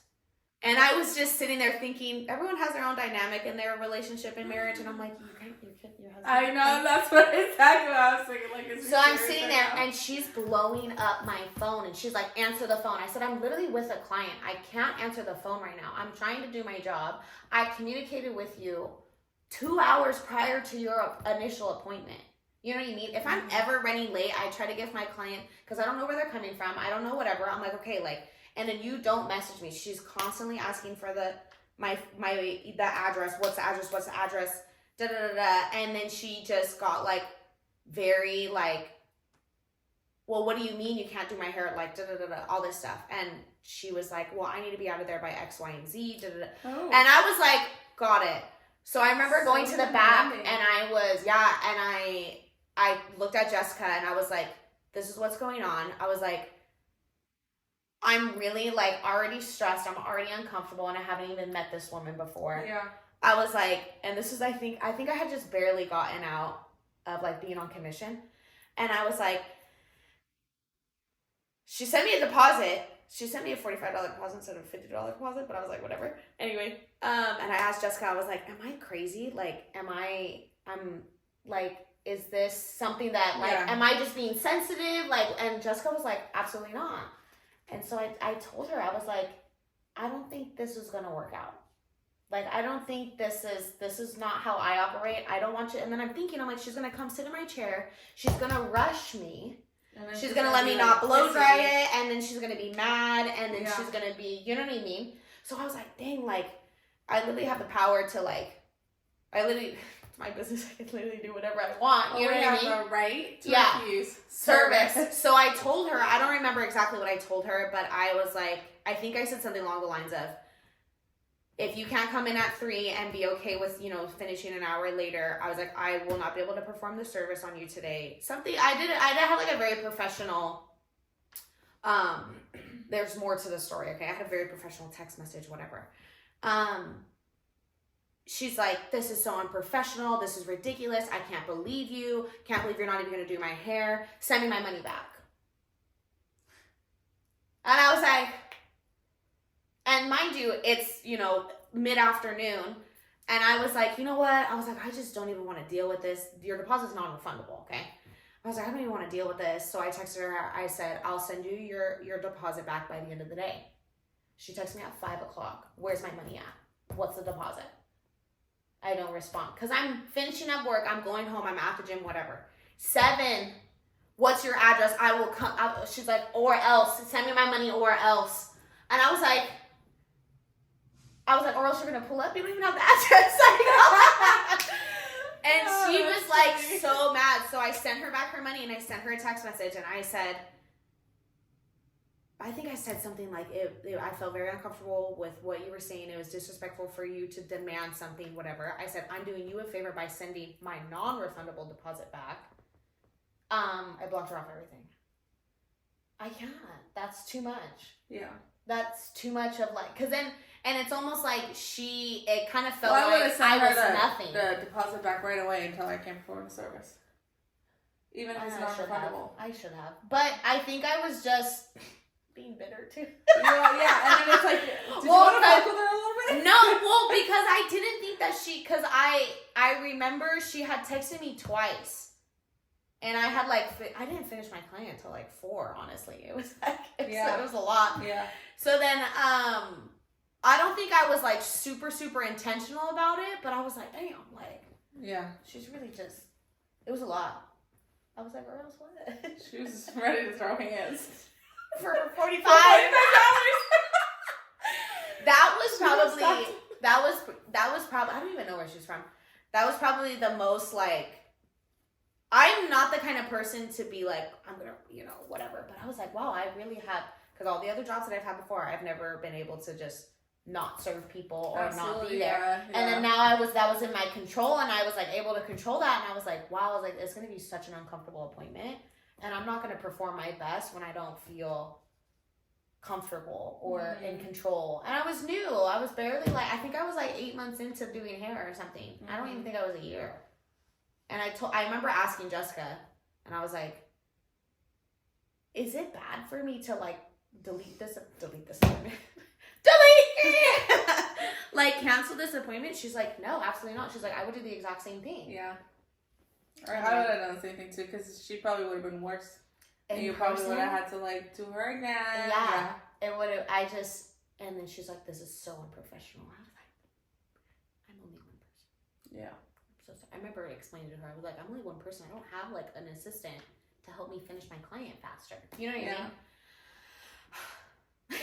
Speaker 1: And I was just sitting there thinking, everyone has their own dynamic in their relationship and marriage. And I'm like, your husband.
Speaker 2: I know, that's what exactly what I was thinking. Like,
Speaker 1: so I'm sitting there and she's blowing up my phone and she's like, answer the phone. I said, I'm literally with a client. I can't answer the phone right now. I'm trying to do my job. I communicated with you 2 hours prior to your initial appointment. You know what I mean? If I'm ever running late, I try to give my client, because I don't know where they're coming from. I don't know whatever. I'm like, okay, like, and then you don't message me. She's constantly asking for the address. What's the address? What's the address? Da da da da. And then she just got like very like, well, what do you mean you can't do my hair? Like da da da da. All this stuff. And she was like, well, I need to be out of there by X, Y, and Z. Da da da. Oh. And I was like, got it. So I remember going to the back, and I looked at Jessica and I was like, this is what's going on. I was like, I'm really like already stressed. I'm already uncomfortable and I haven't even met this woman before.
Speaker 2: Yeah.
Speaker 1: I was like, and this is, I think I had just barely gotten out of like being on commission. And I was like, she sent me a deposit. She sent me a $45 deposit instead of a $50 deposit, but I was like, whatever. Anyway, and I asked Jessica, I was like, am I crazy? Like, I'm like, is this something that, like, am I just being sensitive? Like, and Jessica was like, absolutely not. And so I told her, I was like, I don't think this is going to work out. Like, I don't think this is not how I operate. I don't want you. And then I'm thinking, I'm like, she's going to come sit in my chair. She's going to rush me. She's going to let me not blow dry it. And then she's going to be mad. And then she's going to be, you know what I mean? So I was like, dang, like, I literally have the power to, like, it's my business. I can literally do whatever I want. You know what I mean?
Speaker 2: Have the right to refuse
Speaker 1: service. So I told her, I don't remember exactly what I told her, but I was like, I think I said something along the lines of, if you can't come in at 3 and be okay with, you know, finishing an hour later, I was like, I will not be able to perform the service on you today. Something, I did have like a very professional, there's more to the story, okay? I had a very professional text message, whatever. She's like, this is so unprofessional. This is ridiculous. I can't believe you. Can't believe you're not even going to do my hair. Send me my money back. And I was like, and mind you, it's, you know, mid-afternoon. And I was like, you know what? I was like, I just don't even want to deal with this. Your deposit's non-refundable, okay? I was like, I don't even want to deal with this. So I texted her. I said, I'll send you your deposit back by the end of the day. She texted me at 5 o'clock. Where's my money at? What's the deposit? I don't respond because I'm finishing up work. I'm going home. I'm at the gym, whatever. 7, what's your address? I will come. She's like, or else. Send me my money or else. And I was like, or else you're going to pull up? You don't even have the address. And she was like so mad. So I sent her back her money and I sent her a text message and I said, I think I said something like, I felt very uncomfortable with what you were saying. It was disrespectful for you to demand something, whatever. I said, I'm doing you a favor by sending my non-refundable deposit back. I blocked her off everything. I can't. That's too much.
Speaker 2: Yeah.
Speaker 1: That's too much of like, because then, and it's almost like it kind of felt like I was nothing.
Speaker 2: The deposit back right away until I came perform the service. Even if it's not refundable.
Speaker 1: I should have. But I think I was just being bitter too.
Speaker 2: Yeah, and then it's like, did you want to fuck with her a little bit?
Speaker 1: No, well, because I didn't think that because I remember she had texted me twice. And I had like, I didn't finish my client until like 4, honestly. It was like, it was a lot.
Speaker 2: Yeah.
Speaker 1: So then, I don't think I was like super, super intentional about it, but I was like, damn, like,
Speaker 2: yeah,
Speaker 1: she's really just, it was a lot. I was like, where else what?
Speaker 2: She was ready to throw hands.
Speaker 1: For $45.
Speaker 2: $45.
Speaker 1: That was probably, I don't even know where she's from. That was probably the most like, I'm not the kind of person to be like, I'm gonna, whatever. But I was like, wow, I really have, because all the other jobs that I've had before, I've never been able to just not serve people or not be there.
Speaker 2: Yeah.
Speaker 1: And then now that was in my control, and I was like able to control that. And I was like, wow, I was like, it's gonna be such an uncomfortable appointment, and I'm not gonna perform my best when I don't feel comfortable or in control. And I was new. I was barely like, I think I was like 8 months into doing hair or something. I don't even think I was a year. And I remember asking Jessica, and I was like, is it bad for me to like delete this appointment? Delete! Like cancel this appointment? She's like, no, absolutely not. She's like, I would do the exact same thing.
Speaker 2: Yeah. Or I would have done the same thing too, because she probably would have been worse. And you probably would have had to like do her again.
Speaker 1: Yeah. It would have, and then she's like, this is so unprofessional. I was like, I'm only one person.
Speaker 2: Yeah.
Speaker 1: So I remember explaining to her, I was like, I'm only one person. I don't have like an assistant to help me finish my client faster. You know what I mean?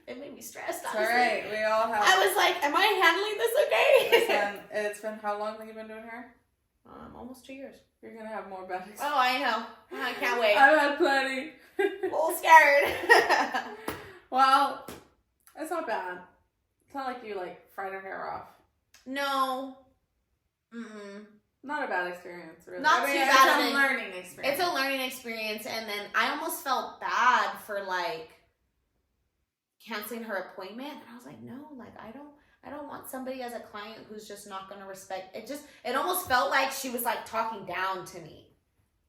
Speaker 1: It made me stressed.
Speaker 2: It's all right. We all have.
Speaker 1: I was like, am I handling this okay?
Speaker 2: It's been how long have you been doing hair?
Speaker 1: Almost 2 years.
Speaker 2: You're gonna have more bad experience.
Speaker 1: Oh, I know. I can't wait.
Speaker 2: I've had plenty.
Speaker 1: A little scared.
Speaker 2: Well, it's not bad. It's not like you like fried her hair off.
Speaker 1: No. Mm-mm.
Speaker 2: Not a bad experience, really.
Speaker 1: Not too bad.
Speaker 2: It's a learning experience.
Speaker 1: It's a learning experience, and then I almost felt bad for like canceling her appointment. And I was like, no, like I don't want somebody as a client who's just not going to respect it. It almost felt like she was like talking down to me.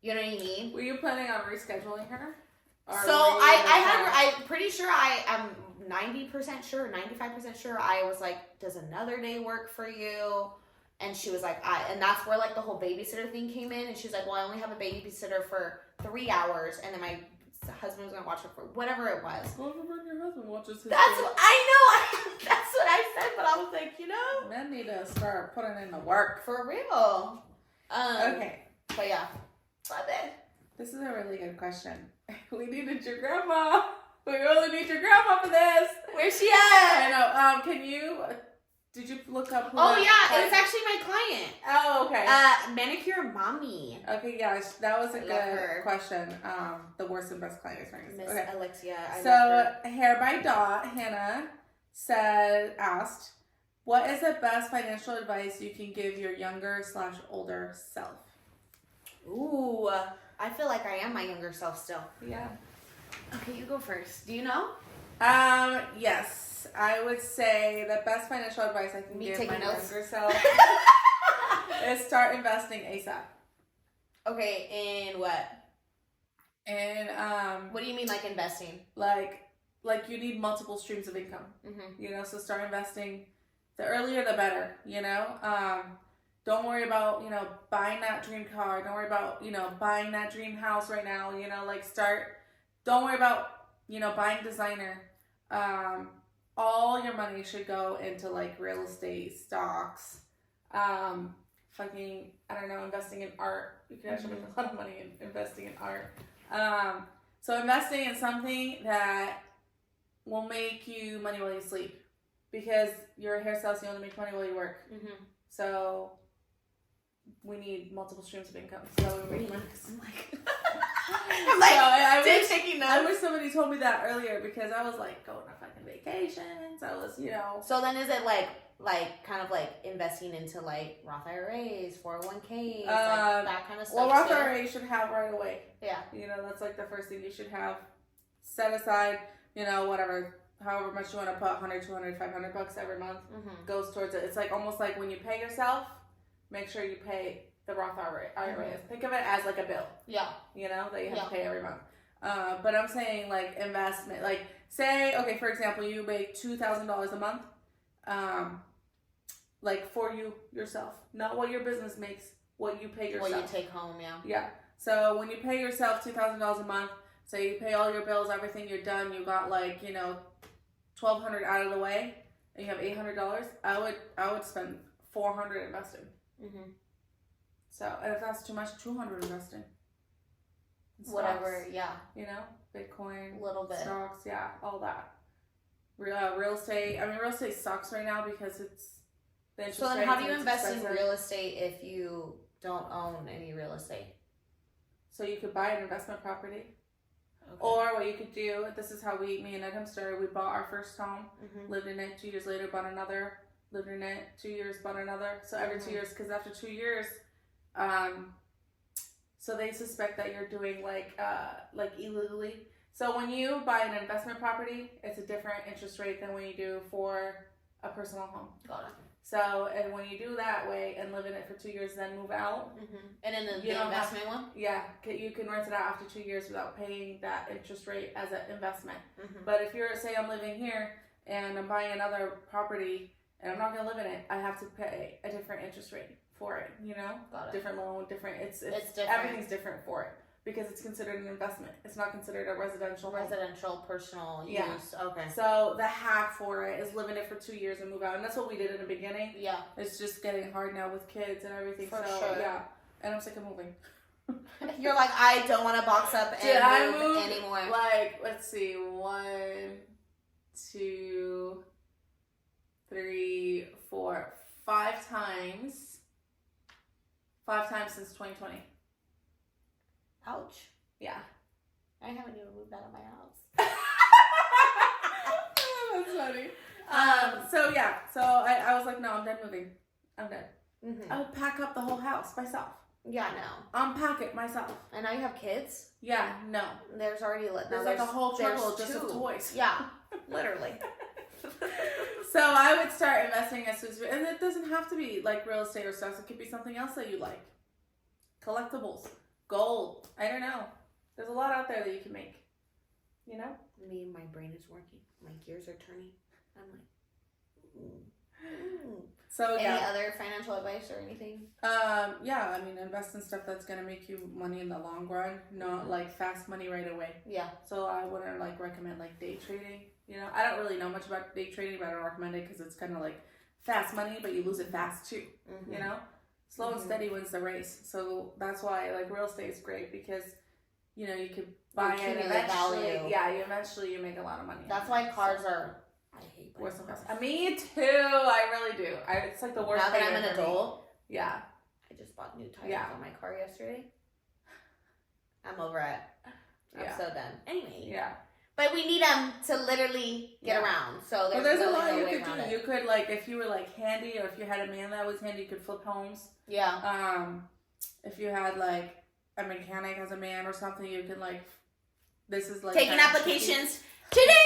Speaker 1: You know what I mean?
Speaker 2: Were you planning on rescheduling her?
Speaker 1: So I'm pretty sure I am 90% sure, 95% sure. I was like, does another day work for you? And she was like, and that's where like the whole babysitter thing came in. And she's like, well, I only have a babysitter for 3 hours. And then my husband was going to watch it for whatever it was.
Speaker 2: Well, your husband watches his
Speaker 1: That's what I know. That's what I said. But I was like,
Speaker 2: men need to start putting in the work.
Speaker 1: For real.
Speaker 2: Okay.
Speaker 1: But yeah. Love it.
Speaker 2: This is a really good question. We needed your grandma. We really need your grandma for this.
Speaker 1: Where's she at?
Speaker 2: I know. Did you look up who
Speaker 1: it was actually my client.
Speaker 2: Oh, okay.
Speaker 1: Manicure Mommy.
Speaker 2: Okay, yeah, that was a good question. The worst and best client experience.
Speaker 1: Miss
Speaker 2: Okay.
Speaker 1: Alexia.
Speaker 2: Hair by Dot, Hannah asked, what is the best financial advice you can give your younger/older self?
Speaker 1: Ooh, I feel like I am my younger self still.
Speaker 2: Yeah.
Speaker 1: Okay, you go first. Do you know?
Speaker 2: Yes. I would say the best financial advice I can give my younger self is start investing ASAP.
Speaker 1: Okay, in what?
Speaker 2: And
Speaker 1: what do you mean like investing?
Speaker 2: Like you need multiple streams of income.
Speaker 1: Mm-hmm.
Speaker 2: So start investing. The earlier the better. Don't worry about buying that dream car. Don't worry about buying that dream house right now. Don't worry about buying designer. All your money should go into like real estate, stocks, investing in art. You can actually make a lot of money in investing in art. So investing in something that will make you money while you sleep, because you're a hairstylist, you only make money while you work.
Speaker 1: Mm-hmm.
Speaker 2: So we need multiple streams of income. So we make money. I wish somebody told me that earlier, because I was like going on fucking vacations. I was,
Speaker 1: So then is it like kind of like investing into like Roth IRAs, 401ks, that kind of stuff?
Speaker 2: Well, Roth IRA you should have right away.
Speaker 1: Yeah.
Speaker 2: That's like the first thing you should have. Set aside, whatever, however much you want to put, $100, $200, $500 every month goes towards it. It's like almost like when you pay yourself, make sure you pay the Roth IRA. Think of it as like a bill. Yeah. That you have to pay every month. But I'm saying like investment, like say, okay, for example, you make $2,000 a month, like for yourself, not what your business makes, what you pay yourself.
Speaker 1: What you take home, yeah.
Speaker 2: Yeah. So when you pay yourself $2,000 a month, say you pay all your bills, everything, you're done, you got like, you know, $1,200 out of the way, and you have $800, I would spend $400 investing.
Speaker 1: Mm-hmm.
Speaker 2: So, and if that's too much, $200 investing. In
Speaker 1: Whatever,
Speaker 2: stocks,
Speaker 1: yeah.
Speaker 2: you know, Bitcoin,
Speaker 1: A little bit.
Speaker 2: stocks, yeah, all that. Real estate. I mean, real estate sucks right now because it's the interest
Speaker 1: So then
Speaker 2: rates
Speaker 1: how do
Speaker 2: and
Speaker 1: you
Speaker 2: it's
Speaker 1: invest in
Speaker 2: expensive.
Speaker 1: real estate if you don't own any real estate?
Speaker 2: So you could buy an investment property,
Speaker 1: Okay.
Speaker 2: or what you could do. This is how me and Edham started. We bought our first home,
Speaker 1: Mm-hmm.
Speaker 2: lived in it. 2 years later, bought another. Lived in it. 2 years, bought another. So every 2 years, because after 2 years, so they suspect that you're doing like illegally. So when you buy an investment property, it's a different interest rate than when you do for a personal home.
Speaker 1: Got it.
Speaker 2: So, and when you do that way and live in it for 2 years, then move out,
Speaker 1: Mm-hmm. And then
Speaker 2: You
Speaker 1: the
Speaker 2: don't have-
Speaker 1: investment one?
Speaker 2: yeah, you can rent it out after 2 years without paying that interest rate as an investment.
Speaker 1: Mm-hmm.
Speaker 2: But if you're, say I'm living here and I'm buying another property and I'm not going to live in it, I have to pay a different interest rate for it, you know?
Speaker 1: Got it.
Speaker 2: Different loan, different, it's
Speaker 1: different.
Speaker 2: everything's different for it because it's considered an investment. It's not considered a residential home.
Speaker 1: Residential, personal
Speaker 2: Yeah.
Speaker 1: use. Okay.
Speaker 2: So the hack for it is living it for 2 years and move out. And that's what we did in the beginning.
Speaker 1: Yeah.
Speaker 2: It's just getting hard now with kids and everything.
Speaker 1: For
Speaker 2: so
Speaker 1: sure.
Speaker 2: yeah. And I'm sick of moving.
Speaker 1: You're like, I don't want to box up and
Speaker 2: Did I
Speaker 1: move
Speaker 2: move?
Speaker 1: anymore.
Speaker 2: Like, let's see, 1, 2, 3, 4, 5 times. 5 times since 2020.
Speaker 1: Ouch.
Speaker 2: Yeah.
Speaker 1: I haven't even moved out of my house.
Speaker 2: That's funny. So yeah, so I was like, no, I'm done moving. I'm done.
Speaker 1: Mm-hmm.
Speaker 2: I would pack up the whole house myself.
Speaker 1: Yeah, no.
Speaker 2: Unpack it myself.
Speaker 1: And now you have kids.
Speaker 2: Yeah, no.
Speaker 1: There's already
Speaker 2: There's like a whole truckload just of toys.
Speaker 1: Yeah, literally.
Speaker 2: So I would start investing as soon as, and it doesn't have to be like real estate or stuff. It could be something else that you like. Collectibles, gold. I don't know. There's a lot out there that you can make. You know?
Speaker 1: My brain is working. My gears are turning. I'm like,
Speaker 2: So
Speaker 1: Any
Speaker 2: yeah.
Speaker 1: other financial advice or anything?
Speaker 2: Yeah, I mean, invest in stuff that's gonna make you money in the long run, not like fast money right away.
Speaker 1: Yeah.
Speaker 2: So I wouldn't like recommend like day trading. You know, I don't really know much about day trading, but I don't recommend it because it's kind of like fast money, but you lose it fast too.
Speaker 1: Mm-hmm.
Speaker 2: You know, slow and steady wins the race. So that's why like real estate is great because you know you could buy it
Speaker 1: accumulate
Speaker 2: eventually.
Speaker 1: value.
Speaker 2: Yeah, eventually you make a lot of money.
Speaker 1: That's why cars are. I hate buying
Speaker 2: worth
Speaker 1: cars.
Speaker 2: investment. Me too. I really do. It's like the worst.
Speaker 1: Now that I'm
Speaker 2: payment
Speaker 1: an
Speaker 2: for me.
Speaker 1: adult,
Speaker 2: Yeah.
Speaker 1: I just bought new tires
Speaker 2: Yeah.
Speaker 1: on my car yesterday. I'm over it. I'm
Speaker 2: Yeah.
Speaker 1: so done. Anyway.
Speaker 2: Yeah.
Speaker 1: But we need them to literally get
Speaker 2: Yeah.
Speaker 1: around. So
Speaker 2: Well,
Speaker 1: there's
Speaker 2: there's a
Speaker 1: really
Speaker 2: lot
Speaker 1: no
Speaker 2: you
Speaker 1: way
Speaker 2: could
Speaker 1: around
Speaker 2: do.
Speaker 1: it.
Speaker 2: You could like if you were like handy, or if you had a man that was handy, you could flip homes.
Speaker 1: Yeah.
Speaker 2: If you had like a mechanic as a man or something, you could like. This is like
Speaker 1: Taking
Speaker 2: kinda
Speaker 1: applications.
Speaker 2: tricky.
Speaker 1: Chitting!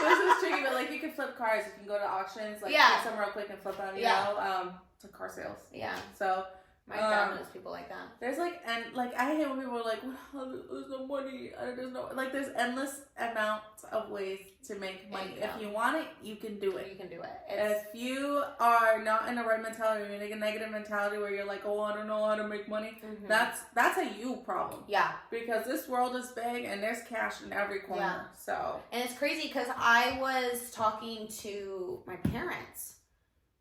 Speaker 2: This is tricky, but like you can flip cars. You can go to auctions, like
Speaker 1: Yeah.
Speaker 2: get some real quick and flip them. You
Speaker 1: Yeah.
Speaker 2: know, to car sales.
Speaker 1: Yeah.
Speaker 2: So
Speaker 1: My dad knows people like that.
Speaker 2: there's like and like I hate when people are like, well, there's no money. There's no like. There's endless amounts of ways to make money.
Speaker 1: Yeah.
Speaker 2: If you want it, you can do it.
Speaker 1: You can do it. It's,
Speaker 2: If you are not in the right mentality, you're in a negative mentality where you're like, oh, I don't know how to make money.
Speaker 1: Mhm.
Speaker 2: That's a you problem
Speaker 1: yeah.
Speaker 2: because this world is big and there's cash in every corner.
Speaker 1: Yeah.
Speaker 2: So
Speaker 1: And it's crazy because I was talking to my parents.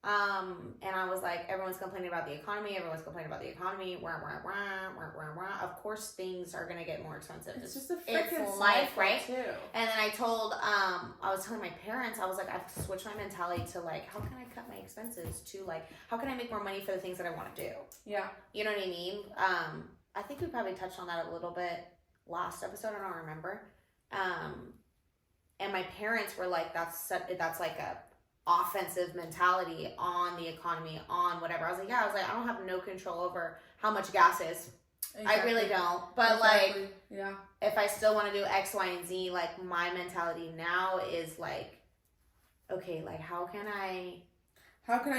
Speaker 1: And I was like, everyone's complaining about the economy. Everyone's complaining about the economy. Wah, wah, wah, wah, wah, wah. Of course, things are going to get more expensive.
Speaker 2: it's just a
Speaker 1: it's
Speaker 2: freaking
Speaker 1: life,
Speaker 2: cycle,
Speaker 1: right?
Speaker 2: Too.
Speaker 1: And then I was telling my parents, I was like, I've switched my mentality to like, how can I cut my expenses to like, how can I make more money for the things that I want to do?
Speaker 2: Yeah.
Speaker 1: You know what I mean? I think we probably touched on that a little bit last episode. I don't remember. And my parents were like, that's like a offensive mentality on the economy, on whatever. I was like, I don't have no control over how much gas is. I really don't. But
Speaker 2: Exactly.
Speaker 1: like,
Speaker 2: yeah.
Speaker 1: if I still want to do X, Y, and Z, like my mentality now is like, okay, like how can I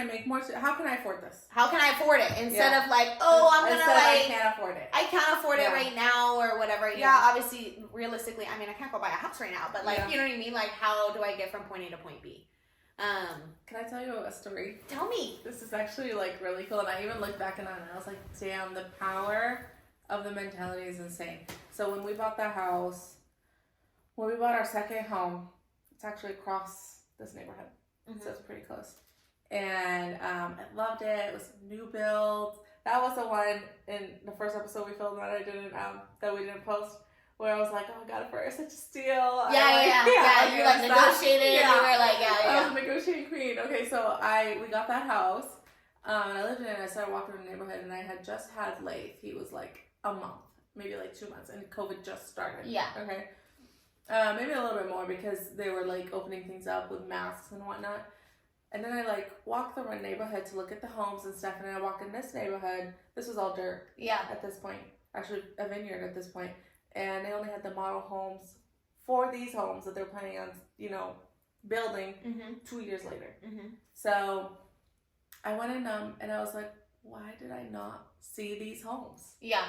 Speaker 2: make more? How can I afford this?
Speaker 1: How can I afford it? Instead
Speaker 2: Yeah.
Speaker 1: of like, oh, I'm gonna
Speaker 2: Instead,
Speaker 1: like,
Speaker 2: I can't afford it.
Speaker 1: I can't afford it
Speaker 2: Yeah.
Speaker 1: right now or whatever.
Speaker 2: Yeah.
Speaker 1: Yeah, obviously, realistically, I mean, I can't go buy a house right now, but like,
Speaker 2: Yeah.
Speaker 1: you know what I mean? Like, how do I get from point A to point B?
Speaker 2: Can I tell you a story?
Speaker 1: Tell me.
Speaker 2: This is actually like really cool, and I even looked back on it and I was like, damn, the power of the mentality is insane. So when we bought that house, when we bought our second home, it's actually across this neighborhood. So it's pretty close. And I loved it. It was new build. That was the one in the first episode we filmed that we didn't post, where I was like, oh my god, for such a steal.
Speaker 1: Yeah. You like negotiated.
Speaker 2: Yeah.
Speaker 1: You were like,
Speaker 2: I was a negotiating queen. Okay, so we got that house. And I lived in it. And I started walking in the neighborhood, and I had just had Lath. He was like a month, maybe like 2 months, and COVID just started.
Speaker 1: Yeah.
Speaker 2: Okay. Maybe a little bit more because they were like opening things up with masks and whatnot. And then I like walked through my neighborhood to look at the homes and stuff. And I walk in this neighborhood. This was all dirt.
Speaker 1: Yeah.
Speaker 2: At this point, actually a vineyard at this point, and they only had the model homes for these homes that they're planning on, building 2 years later. So I went in and I was like, why did I not see these homes?
Speaker 1: Yeah.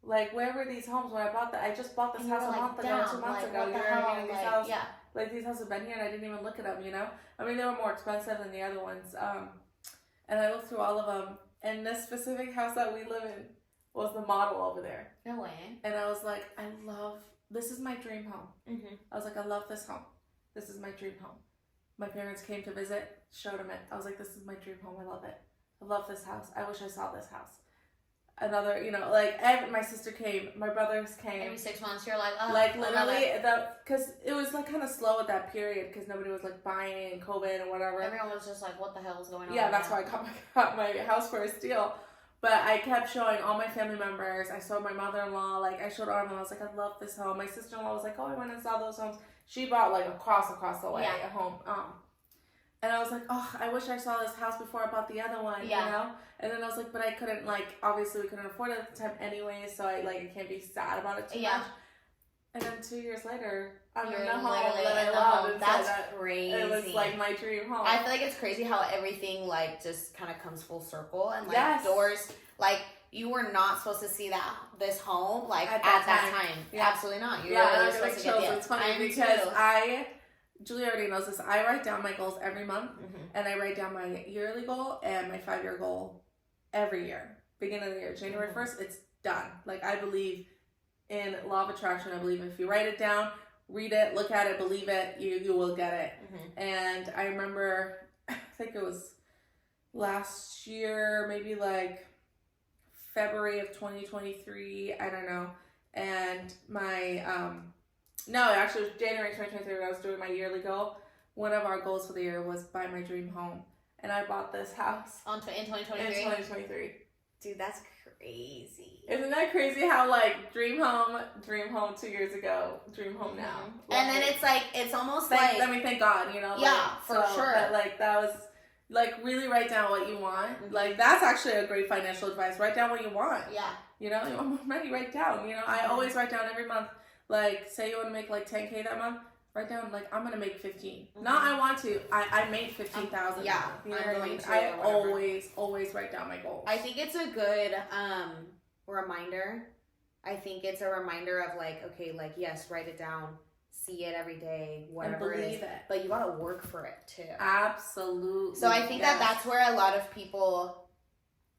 Speaker 2: Like, where were these homes when I bought that? I just bought this house a month ago, 2 months ago.
Speaker 1: What the
Speaker 2: You know
Speaker 1: hell?
Speaker 2: what I mean? These houses,
Speaker 1: Yeah.
Speaker 2: like, these houses have been here and I didn't even look at them, I mean, they were more expensive than the other ones. And I looked through all of them. And this specific house that we live in was the model over there.
Speaker 1: No way.
Speaker 2: And I was like, this is my dream home. I was like, I love this home. This is my dream home. My parents came to visit, showed them it. I was like, this is my dream home. I love it. I love this house. I wish I saw this house. Another, my sister came, my brothers came.
Speaker 1: Every 6 months, you're like, oh,
Speaker 2: like literally, because it was like kind of slow at that period because nobody was like buying and COVID and whatever.
Speaker 1: Everyone was just like, what the hell is going on?
Speaker 2: Yeah, that's why I got my house for a steal. But I kept showing all my family members. I showed my mother-in-law, I showed all of them. I was like, I love this home. My sister-in-law was like, oh, I went and saw those homes. She bought like across the way a home. And I was like, oh, I wish I saw this house before I bought the other one, And then I was like, but I couldn't, obviously we couldn't afford it at the time anyway, so I can't be sad about it too much. And then 2 years later, I'm in the home that I love.
Speaker 1: That's crazy.
Speaker 2: It was my dream home.
Speaker 1: I feel like it's crazy how everything just kind of comes full circle and doors, you were not supposed to see this home at that time. Yeah. Absolutely not. You were supposed to get it.
Speaker 2: It's funny because Julie already knows this. I write down my goals every month, and I write down my yearly goal and my 5-year goal every year. Beginning of the year, January 1st, it's done. I believe in law of attraction. I believe if you write it down, read it, look at it, believe it, you will get it. And I remember, I think it was last year, maybe February of 2023, I don't know. And no, actually it was January 2023 when I was doing my yearly goal. One of our goals for the year was buy my dream home. And I bought this house.
Speaker 1: In 2023?
Speaker 2: In 2023.
Speaker 1: Dude, that's crazy.
Speaker 2: Isn't that crazy how dream home 2 years ago, dream home now.
Speaker 1: And then it's almost
Speaker 2: I mean, thank God,
Speaker 1: Yeah, for sure.
Speaker 2: But that was, really write down what you want. That's actually a great financial advice. Write down what you want.
Speaker 1: Yeah.
Speaker 2: You want more money, write down. I always write down every month. Say you want to make $10K that month, write down I'm gonna make 15. Not I want to. I made 15,000.
Speaker 1: Yeah,
Speaker 2: you know what I mean? I always write down my goals.
Speaker 1: I think it's a good reminder. I think it's a reminder of yes, write it down, see it every day, whatever
Speaker 2: and believe
Speaker 1: it is. But you gotta work for it too.
Speaker 2: Absolutely.
Speaker 1: So I think that's where a lot of people,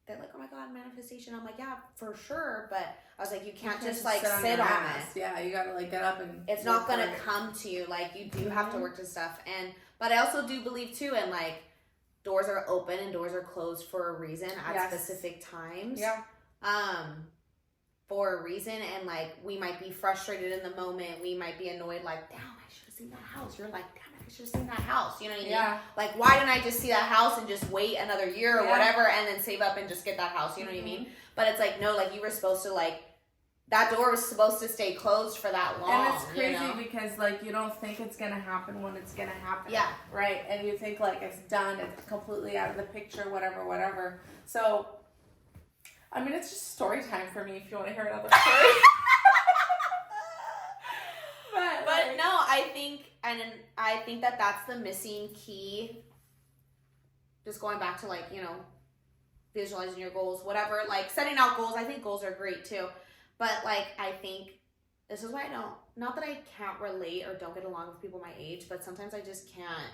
Speaker 1: they're like, oh my God, manifestation. I'm like, yeah, for sure. But I was like, you can't just sit on it.
Speaker 2: Yeah, you gotta get up and.
Speaker 1: It's not gonna come to you. You do have to work to stuff. But I also do believe too, and doors are open and doors are closed for a reason at specific times.
Speaker 2: Yeah.
Speaker 1: For a reason, and we might be frustrated in the moment. We might be annoyed. Damn, I should have seen that house. You're like, damn it, I should have seen that house. You know what I mean?
Speaker 2: Yeah.
Speaker 1: Why didn't I just see that house and just wait another year or whatever, and then save up and just get that house? You know what I mean? But it's no, you were supposed to that door was supposed to stay closed for that long.
Speaker 2: And it's crazy because you don't think it's gonna happen when it's gonna happen.
Speaker 1: Yeah.
Speaker 2: Right. And you think it's done, it's completely out of the picture, whatever. So, I mean, it's just story time for me if you want to hear another story.
Speaker 1: But no, I think that that's the missing key. Just going back to visualizing your goals, whatever, setting out goals. I think goals are great too. But I think this is why not that I can't relate or don't get along with people my age, but sometimes I just can't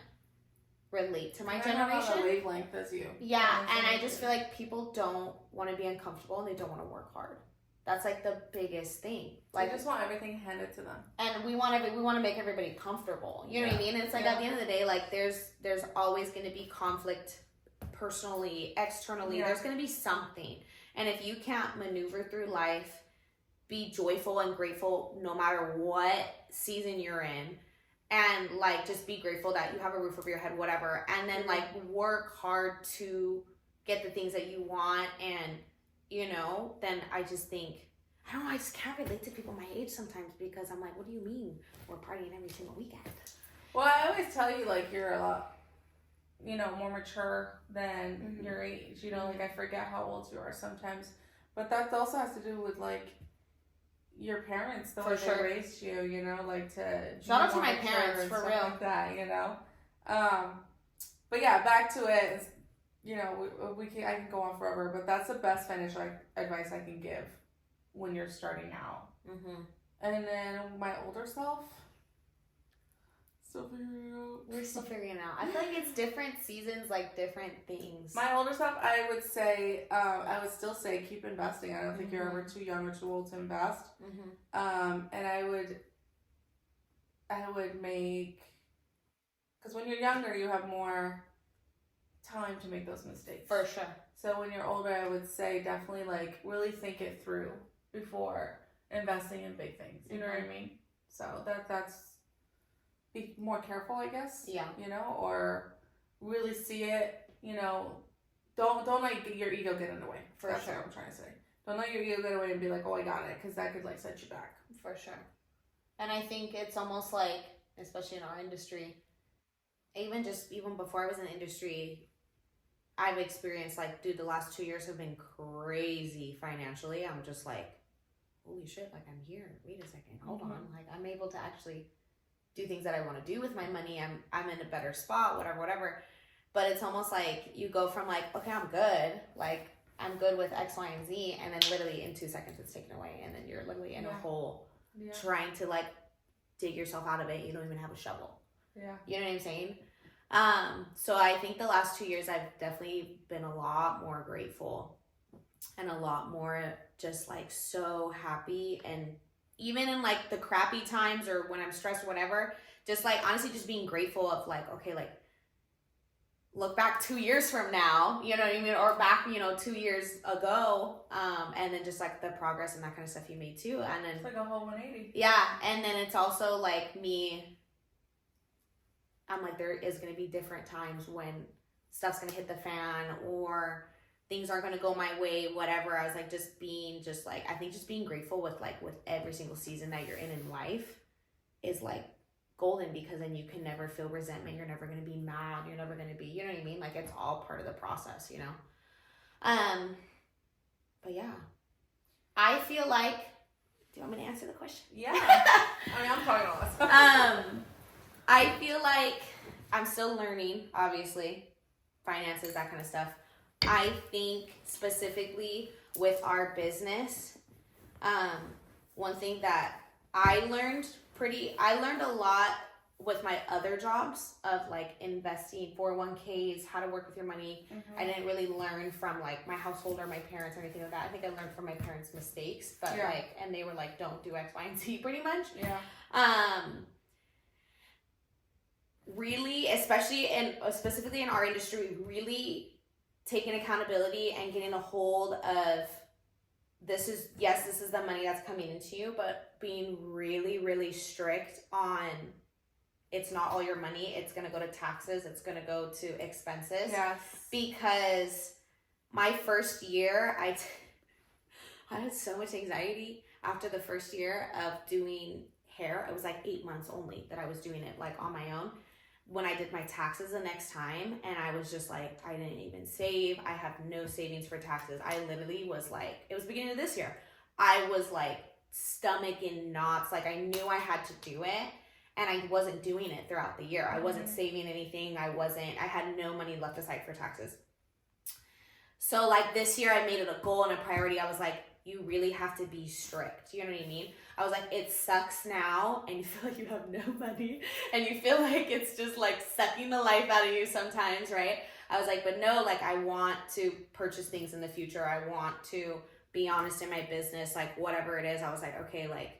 Speaker 1: relate to my generation.
Speaker 2: Not on the wavelength as you.
Speaker 1: Yeah, and I just feel like people don't want to be uncomfortable and they don't want to work hard. That's like the biggest thing.
Speaker 2: Like,
Speaker 1: Like,
Speaker 2: I just want everything handed to them.
Speaker 1: and we want to make everybody comfortable. You know what I mean? And it's like at the end of the day, like there's always going to be conflict personally, externally.
Speaker 2: Yeah.
Speaker 1: There's going to be something. And if you can't maneuver through life, be joyful and grateful no matter what season you're in, and like just be grateful that you have a roof over your head, whatever, and then like work hard to get the things that you want, and then I just think, I don't know, I just can't relate to people my age sometimes, because I'm like, what do you mean we're partying every single weekend?
Speaker 2: Well, I always tell you, like, you're a lot, more mature than your age. Like, I forget how old you are sometimes. But that also has to do with, like, your parents, the way they raised you, like, to...
Speaker 1: Shout out to my parents, for real.
Speaker 2: Like that, But yeah, back to it. I can go on forever, but that's the best financial advice I can give when you're starting out.
Speaker 1: Mm-hmm.
Speaker 2: And then my older self, still figuring it out.
Speaker 1: We're still figuring it out. I feel like it's different seasons, like different things.
Speaker 2: My older self, I would still say keep investing. I don't think you're ever too young or too old to invest.
Speaker 1: Mm-hmm.
Speaker 2: And I would make, because when you're younger, you have more time to make those mistakes.
Speaker 1: For sure.
Speaker 2: So when you're older, I would say definitely like really think it through before investing in big things. You know what I mean? So that's be more careful, I guess.
Speaker 1: Yeah.
Speaker 2: Or really see it. Don't let your ego get in the way. That's what I'm trying to say. Don't let your ego get away and be like, oh, I got it, because that could like set you back.
Speaker 1: For sure. And I think it's almost like, especially in our industry, even before I was in the industry, I've experienced like, dude, the last 2 years have been crazy financially. I'm just like, holy shit, like I'm here. Wait a second, hold on. Like I'm able to actually do things that I want to do with my money. I'm in a better spot, whatever. But it's almost like you go from like, okay, I'm good. Like I'm good with X, Y, and Z. And then literally in 2 seconds it's taken away. And then you're literally in a hole trying to like dig yourself out of it. You don't even have a shovel.
Speaker 2: Yeah.
Speaker 1: You know what I'm saying? So I think the last 2 years I've definitely been a lot more grateful and a lot more just like so happy. And even in like the crappy times or when I'm stressed or whatever, just like honestly just being grateful of like, okay, like look back 2 years from now, you know what I mean? Or back, 2 years ago. And then just like the progress and that kind of stuff you made too. And then
Speaker 2: it's like a whole 180.
Speaker 1: Yeah. And then it's also like I'm like, there is going to be different times when stuff's going to hit the fan or things aren't going to go my way, whatever. I was like, I think just being grateful with every single season that you're in life is like golden, because then you can never feel resentment. You're never going to be mad. You're never going to be, you know what I mean? Like it's all part of the process, But yeah, I feel like, do you want me to answer the question?
Speaker 2: Yeah. I mean, I'm talking all this stuff.
Speaker 1: I feel like I'm still learning, obviously, finances, that kind of stuff. I think specifically with our business, one thing that I learned a lot with my other jobs of like investing, 401ks, how to work with your money. I didn't really learn from like my household or my parents or anything like that. I think I learned from my parents' mistakes, but and they were like, don't do X, Y, and Z pretty much.
Speaker 2: Yeah.
Speaker 1: Really, specifically in our industry, really taking accountability and getting a hold of this is the money that's coming into you, but being really, really strict on it's not all your money. It's going to go to taxes. It's going to go to expenses.
Speaker 2: Yes.
Speaker 1: Because my first year, I had so much anxiety after the first year of doing hair. It was like 8 months only that I was doing it like on my own. When I did my taxes the next time, and I was just like, I didn't even save. I have no savings for taxes. I literally was like, it was beginning of this year. I was like stomach in knots. Like I knew I had to do it, and I wasn't doing it throughout the year. I wasn't saving anything. I had no money left aside for taxes. So like this year I made it a goal and a priority. I was like, you really have to be strict. You know what I mean? I was like, it sucks now, and you feel like you have no money, and you feel like it's just like sucking the life out of you sometimes, right? I was like, but no, like I want to purchase things in the future. I want to be honest in my business, like whatever it is, I was like, okay, like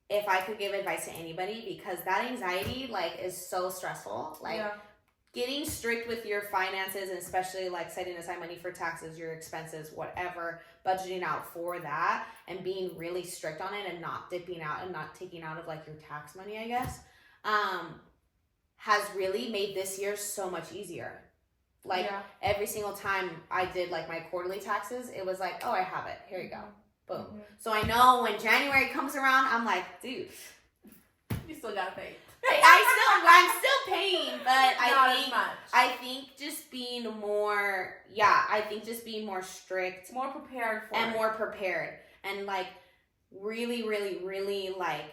Speaker 1: if I could give advice to anybody, because that anxiety like is so stressful. Like getting strict with your finances, and especially like setting aside money for taxes, your expenses, whatever, budgeting out for that and being really strict on it and not dipping out and not taking out of like your tax money, I guess, has really made this year so much easier. Like every single time I did like my quarterly taxes, it was like, oh, I have it. Here you go. Boom. So I know when January comes around, I'm like, dude,
Speaker 2: you still gotta pay.
Speaker 1: I'm still paying, but
Speaker 2: I
Speaker 1: think just being more, I think just being more strict,
Speaker 2: more prepared for
Speaker 1: and
Speaker 2: it.
Speaker 1: more prepared, and like really, really, really like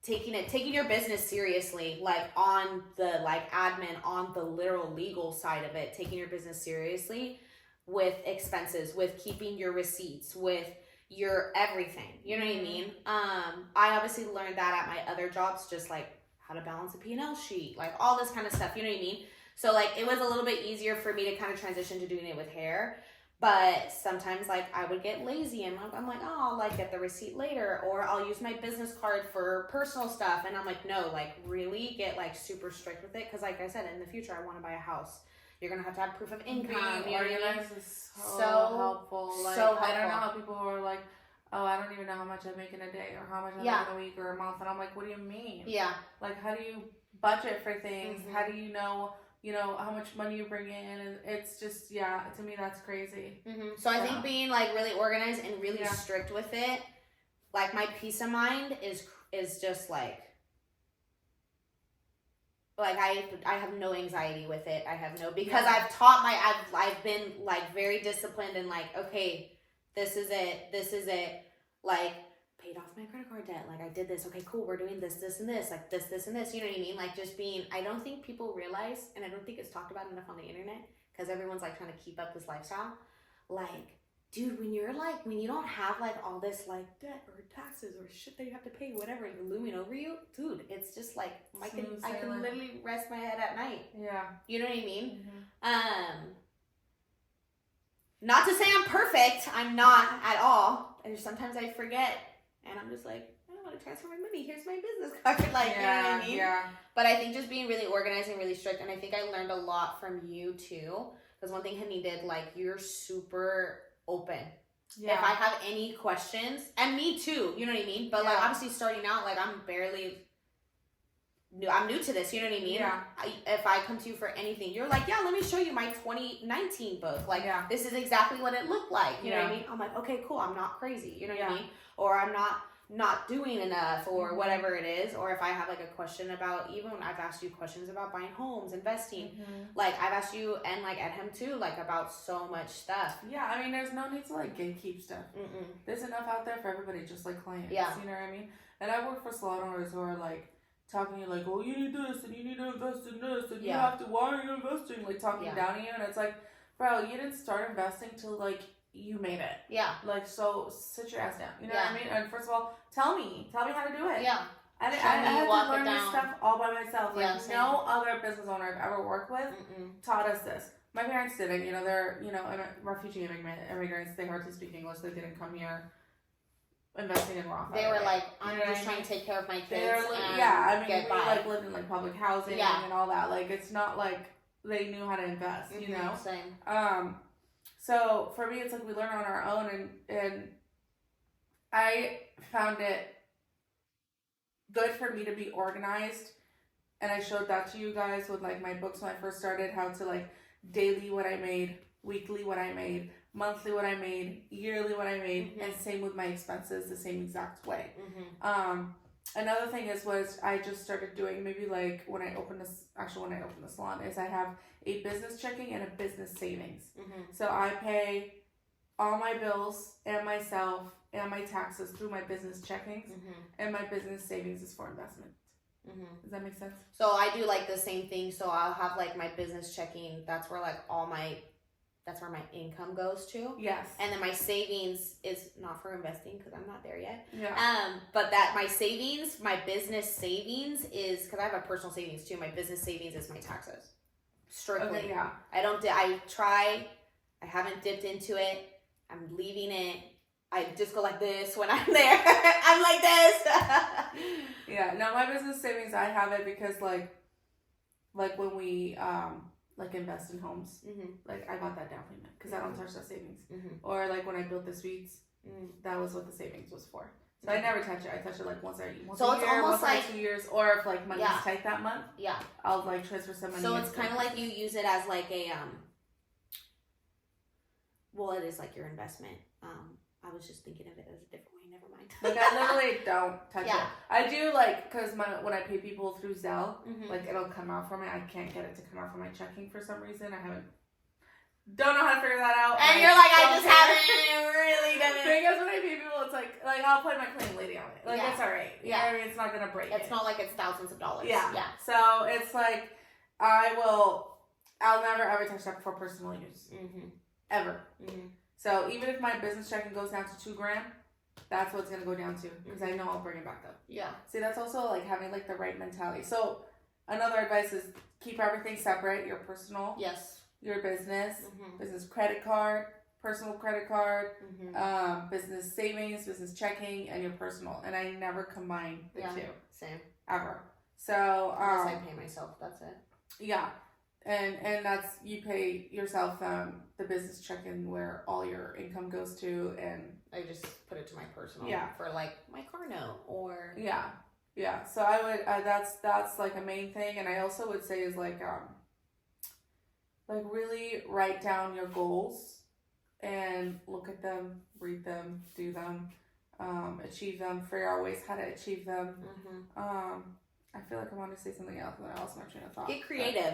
Speaker 1: taking your business seriously, like on the like admin, on the literal legal side of it, taking your business seriously with expenses, with keeping your receipts, with your everything. You know what I mean? I obviously learned that at my other jobs, just like how to balance a P&L sheet, like all this kind of stuff. You know what I mean? So like it was a little bit easier for me to kind of transition to doing it with hair. But sometimes like I would get lazy and I'm like, oh, I'll like get the receipt later, or I'll use my business card for personal stuff. And I'm like, no, like really get like super strict with it. Cause like I said, in the future, I want to buy a house. You're going to have proof of income.
Speaker 2: Being organized is so helpful. Like,
Speaker 1: so helpful.
Speaker 2: I don't know how people are like, oh, I don't even know how much I make in a day or how much I make in a week or a month. And I'm like, what do you mean?
Speaker 1: Yeah.
Speaker 2: Like, how do you budget for things? How do you know how much money you bring in? And it's just, to me, that's crazy.
Speaker 1: So I think being like really organized and really strict with it, like my peace of mind is just like I have no anxiety with it. I have no, because I've been like very disciplined and like, okay, this is it, like paid off my credit card debt, like I did this, okay, cool, we're doing this and this, like this and this, you know what I mean? Like just being, I don't think people realize, and I don't think it's talked about enough on the internet, because everyone's like trying to keep up this lifestyle, like, dude, when you don't have like all this like debt or taxes or shit that you have to pay, whatever, looming over you, dude, it's just like I can literally rest my head at night. You know what I mean? Not to say I'm perfect, I'm not at all. And sometimes I forget, and I'm just like, I don't want to transfer my money. Here's my business card. Like, you know what I mean? But I think just being really organized and really strict, and I think I learned a lot from you too. Because one thing Honey did, like, you're super open. If I have any questions, and me too, you know what I mean? But like, obviously starting out, like I'm new to this, you know what I mean? If I come to you for anything, you're like, let me show you my 2019 book. Like, this is exactly what it looked like. You know what I mean? I'm like, okay, cool. I'm not crazy. You know what I mean? Or I'm not doing enough, or whatever it is. Or if I have like a question about, even when I've asked you questions about buying homes, investing, like I've asked you, and like at him too, like about so much stuff.
Speaker 2: I mean, there's no need to like gatekeep stuff. There's enough out there for everybody, just like clients. You know what I mean? And I work for salon owners who are like talking to you like, oh, you need this and you need to invest in this and you have to, why are you investing? Like talking down to you, and it's like, bro, you didn't start investing till like you made it. Like, so sit your ass down. You know what I mean? And first of all, tell me how to do it. I had to learn this stuff all by myself. Like no other business owner I've ever worked with taught us this. My parents didn't. You know, they're refugee immigrants. They hardly speak English. They didn't come here investing in Roth.
Speaker 1: They were like, I'm just trying to take care of my kids.
Speaker 2: We like lived in like public housing and all that. Like, it's not like they knew how to invest. You know.
Speaker 1: Same.
Speaker 2: So for me, it's like we learn on our own, and I found it good for me to be organized, and I showed that to you guys with like my books when I first started, how to like daily what I made, weekly what I made, monthly what I made, yearly what I made, and same with my expenses the same exact way. Another thing was I just started doing, maybe like when I opened the salon, is I have a business checking and a business savings. So I pay all my bills and myself and my taxes through my business checkings, and my business savings is for investment. Does that make sense?
Speaker 1: So I do like the same thing. So I'll have like my business checking. That's where like that's where my income goes to.
Speaker 2: Yes.
Speaker 1: And then my savings is not for investing, because I'm not there yet.
Speaker 2: Yeah.
Speaker 1: But that my savings, my business savings is, because I have a personal savings too. My business savings is my taxes. Strictly.
Speaker 2: Okay, yeah.
Speaker 1: I haven't dipped into it. I'm leaving it. I just go like this when I'm there. I'm like this.
Speaker 2: Yeah, no, my business savings, I have it because like when we like invest in homes, like I got that down payment because I don't touch that savings. Or like when I built the suites, that was what the savings was for. So I never touch it. I touch it like once a year, once every 2 years, or if like money's tight that month, I'll like transfer some money.
Speaker 1: So it's kind of like you use it as like a well, it is like your investment. I was just thinking of it as a different way. Never mind.
Speaker 2: Like I literally don't touch it. I do like because when I pay people through Zelle, like it'll come out for me. I can't get it to come out from my checking for some reason. I don't know how to figure that out.
Speaker 1: And you're like, I just haven't really done it.
Speaker 2: Because when I pay people, it's like I'll play my cleaning lady on it. Like it's alright. You know what I mean? It's not gonna break.
Speaker 1: It's not like it's thousands of dollars.
Speaker 2: Yeah. So it's like I'll never ever touch that for personal use. Ever. So even if my business checking goes down to $2,000, that's what it's gonna go down to because I know I'll bring it back up. Yeah. See, that's also like having like the right mentality. So another advice is keep everything separate. Your personal.
Speaker 1: Yes.
Speaker 2: Your business, business credit card, personal credit card, business savings, business checking, and your personal. And I never combine the two.
Speaker 1: Same.
Speaker 2: Ever. So
Speaker 1: unless I pay myself, that's it.
Speaker 2: Yeah. And that's you pay yourself the business check-in where all your income goes to, and
Speaker 1: I just put it to my personal for like my car note or
Speaker 2: yeah. So I would that's like a main thing, and I also would say is like really write down your goals and look at them, read them, do them, achieve them, figure out ways how to achieve them. I feel like I want to say something else, and I lost my train of thought.
Speaker 1: Get creative.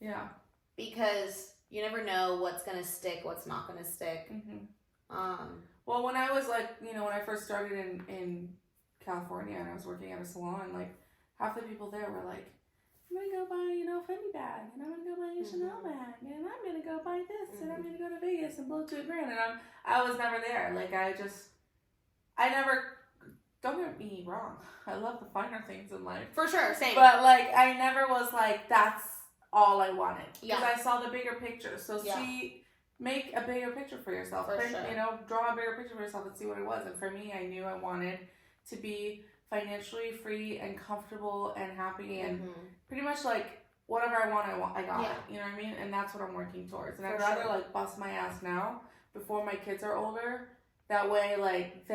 Speaker 2: Yeah.
Speaker 1: Because you never know what's going to stick, what's not going to stick.
Speaker 2: Well, when I was like, when I first started in California and I was working at a salon, like half the people there were like, I'm going to go buy, Fendi bag, and I'm going to go buy a Chanel bag, and I'm going to go buy this, and I'm going to go to Vegas and blow $2,000. And I was never there. Like, I never, don't get me wrong. I love the finer things in life.
Speaker 1: For sure, same.
Speaker 2: But like, I never was like, that's all I wanted. Because I saw the bigger picture. So make a bigger picture for yourself.
Speaker 1: For sure.
Speaker 2: Draw a bigger picture for yourself and see what it was. And for me, I knew I wanted to be financially free and comfortable and happy and pretty much like whatever I want, I got it. You know what I mean? And that's what I'm working towards. And I'd rather like bust my ass now before my kids are older. That way, like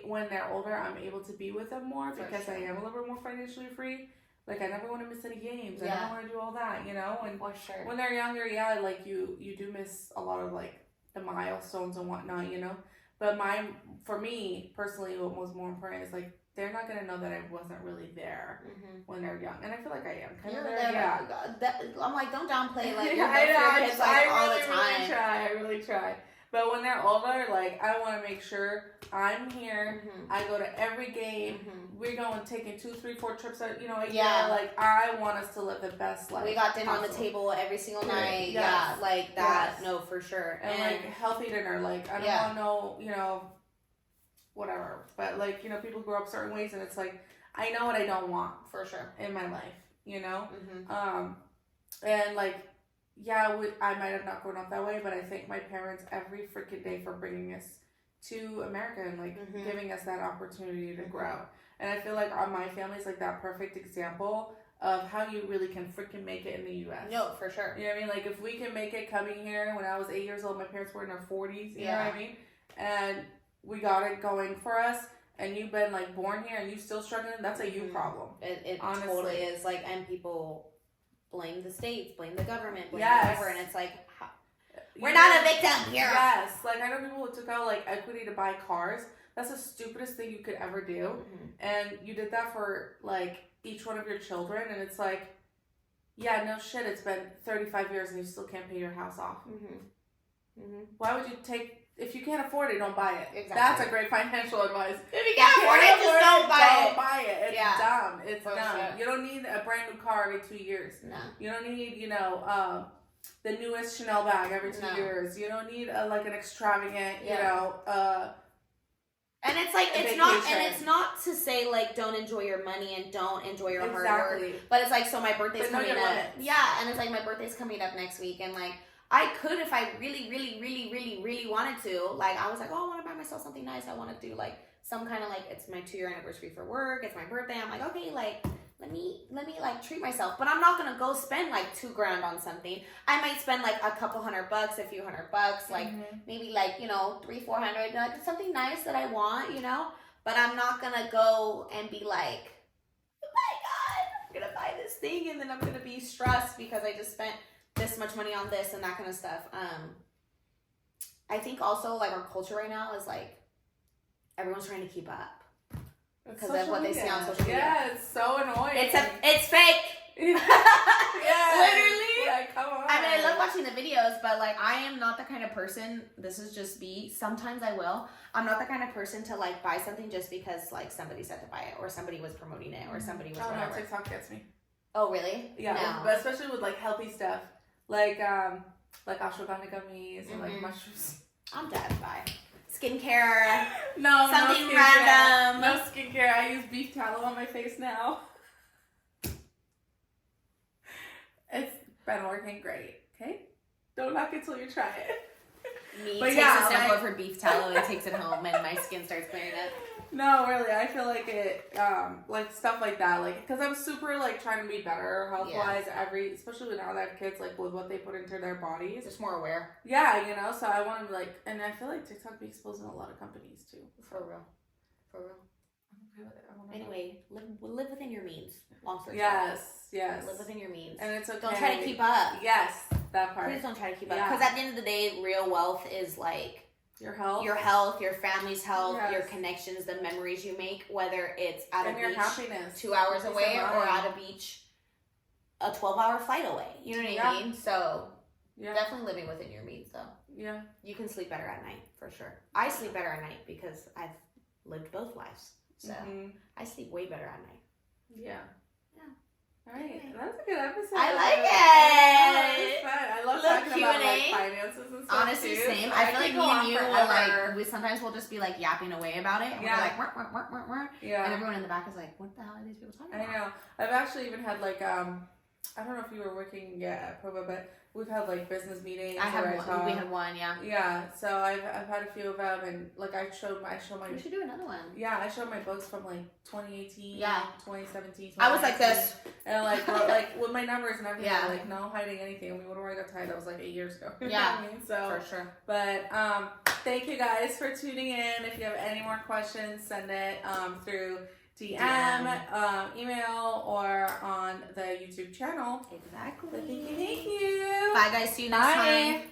Speaker 2: when they're older, I'm able to be with them more because I am a little bit more financially free. Like, I never want to miss any games. I never want to do all that, And when they're younger, like, you do miss a lot of, like, the milestones and whatnot, But for me, personally, what was more important is, like, they're not going to know that I wasn't really there when they're young. And I feel like I am kind of there.
Speaker 1: I'm like, don't downplay, like, you're there for your kids, like, all the time.
Speaker 2: I really try. But when they're older, like, I want to make sure I'm here. I go to every game. We're taking 2, 3, 4 trips a year. Like, I want us to live the best life.
Speaker 1: We got dinner on the table every single night. Yes. Yeah, like that. Yes. No, for sure.
Speaker 2: And like healthy dinner. Like, I don't want no, whatever. But like, people grow up certain ways, and it's like, I know what I don't want
Speaker 1: for sure
Speaker 2: in my life. And like. I might have not grown up that way, but I thank my parents every freaking day for bringing us to America and like giving us that opportunity to grow. And I feel like my family's like that perfect example of how you really can freaking make it in the U.S.
Speaker 1: No, for sure.
Speaker 2: You know what I mean? Like if we can make it coming here when I was 8 years old, my parents were in their 40s. You know what I mean? And we got it going for us. And you've been like born here and you still struggling. That's a you problem.
Speaker 1: It totally is. Like, and people blame the states, blame the government, blame whatever, and it's like, we're not a victim here.
Speaker 2: Yes, like I know people who took out like equity to buy cars. That's the stupidest thing you could ever do, and you did that for like each one of your children, and it's like, yeah, no shit. It's been 35 years and you still can't pay your house off. Why would you take? If you can't afford it, don't buy it.
Speaker 1: Exactly.
Speaker 2: That's a great financial advice.
Speaker 1: If you can't afford it, just don't buy it.
Speaker 2: Don't buy it. It's dumb. It's dumb. Sure. You don't need a brand new car every 2 years.
Speaker 1: No.
Speaker 2: You don't need, the newest Chanel bag every 2 years. You don't need like an extravagant,
Speaker 1: and it's like it's not to say like don't enjoy your money and don't enjoy your hard work. But it's like, so my birthday's coming up. Yeah, and it's like my birthday's coming up next week, and like I could if I really, really, really, really, really wanted to. Like, I was like, oh, I want to buy myself something nice. I want to do like some kind of like, it's my 2-year anniversary for work. It's my birthday. I'm like, okay, like, let me like treat myself. But I'm not gonna go spend like $2,000 on something. I might spend like a couple $100, a few $100, like maybe like, you know, $300-400, like something nice that I want, you know. But I'm not gonna go and be like, oh my God, I'm gonna buy this thing and then I'm gonna be stressed because I just spent this much money on this and that kind of stuff. I think also like our culture right now is like everyone's trying to keep up because of what they see on social media.
Speaker 2: Yeah, it's so annoying.
Speaker 1: It's fake.
Speaker 2: Yeah,
Speaker 1: Literally.
Speaker 2: Like, come on.
Speaker 1: I mean, I love watching the videos, but like, I am not the kind of person. This is just me. Sometimes I will. I'm not the kind of person to like buy something just because like somebody said to buy it or somebody was promoting it or somebody was whatever.
Speaker 2: No, TikTok gets me.
Speaker 1: Oh, really?
Speaker 2: Yeah,
Speaker 1: No.
Speaker 2: but especially with like healthy stuff, like ashwagandha gummies and like mushrooms.
Speaker 1: I'm dead by skincare.
Speaker 2: No,
Speaker 1: something
Speaker 2: no
Speaker 1: random.
Speaker 2: No skincare. I use beef tallow on my face now. It's been working great. Okay, don't knock it till you try it.
Speaker 1: Me
Speaker 2: But
Speaker 1: takes
Speaker 2: yeah,
Speaker 1: a sample
Speaker 2: like-
Speaker 1: of her beef tallow and takes it home, and my skin starts clearing up.
Speaker 2: No, really, I feel like it, like stuff like that, like, because I'm super like trying to be better health wise. Especially now that I have kids, like with what they put into their bodies.
Speaker 1: Just more aware.
Speaker 2: Yeah, you know. So I want to like, and I feel like TikTok be exposing a lot of companies too.
Speaker 1: For real. For real.
Speaker 2: I'm okay with it. I wanna
Speaker 1: Anyway, live within your means. Long story
Speaker 2: Yes,
Speaker 1: short.
Speaker 2: yes.
Speaker 1: Live within your means.
Speaker 2: And it's okay.
Speaker 1: Don't try to keep up.
Speaker 2: Yes, that part.
Speaker 1: Please don't try to keep up.
Speaker 2: Yeah.
Speaker 1: Because at the end of the day, real wealth is like
Speaker 2: Your health.
Speaker 1: your family's health,
Speaker 2: Yes.
Speaker 1: your connections, the memories you make, whether it's at
Speaker 2: and
Speaker 1: a
Speaker 2: your
Speaker 1: beach
Speaker 2: happiness.
Speaker 1: 2 hours
Speaker 2: Peace
Speaker 1: away
Speaker 2: of
Speaker 1: or
Speaker 2: mind.
Speaker 1: at a beach a 12-hour flight away. You know what
Speaker 2: Yeah.
Speaker 1: I mean? So
Speaker 2: Yeah.
Speaker 1: definitely living within your means, though.
Speaker 2: Yeah.
Speaker 1: You can sleep better at night, for sure. I sleep better at night because I've lived both lives. So I sleep way better at night.
Speaker 2: Yeah.
Speaker 1: Yeah.
Speaker 2: All right.
Speaker 1: Okay.
Speaker 2: That's a good episode.
Speaker 1: I like
Speaker 2: Yeah,
Speaker 1: it.
Speaker 2: it was fun. I love
Speaker 1: Little
Speaker 2: talking about like
Speaker 1: Q&A.
Speaker 2: finances and stuff.
Speaker 1: Honestly,
Speaker 2: too.
Speaker 1: same.
Speaker 2: So
Speaker 1: I feel
Speaker 2: could
Speaker 1: like
Speaker 2: go
Speaker 1: me and
Speaker 2: on
Speaker 1: you will
Speaker 2: forever.
Speaker 1: like, we sometimes will just be like yapping away about it. And
Speaker 2: Yeah.
Speaker 1: we're like, "Wah, wah, wah, wah, wah," and
Speaker 2: Yeah.
Speaker 1: everyone in the back is like, what the hell are these people talking
Speaker 2: I
Speaker 1: about?
Speaker 2: know. I've actually even had like I don't know if you were working yet at Prova, but we've had like business meetings.
Speaker 1: I have
Speaker 2: where
Speaker 1: one. We had one, yeah.
Speaker 2: Yeah, so I've had a few of them, and like I show my
Speaker 1: We should do another one.
Speaker 2: I showed my books from like 2018,
Speaker 1: Yeah.
Speaker 2: 2017.
Speaker 1: I was like this.
Speaker 2: and like wrote, like with my numbers and everything,
Speaker 1: Yeah.
Speaker 2: like no hiding anything. I mean, when I got tied, that was like 8 years ago. You know
Speaker 1: Yeah.
Speaker 2: what I mean? So,
Speaker 1: For sure.
Speaker 2: but thank you guys for tuning in. If you have any more questions, send it through DM, email, or on the YouTube channel.
Speaker 1: Exactly.
Speaker 2: But thank you.
Speaker 1: Bye, guys. See you next
Speaker 2: Bye.
Speaker 1: time.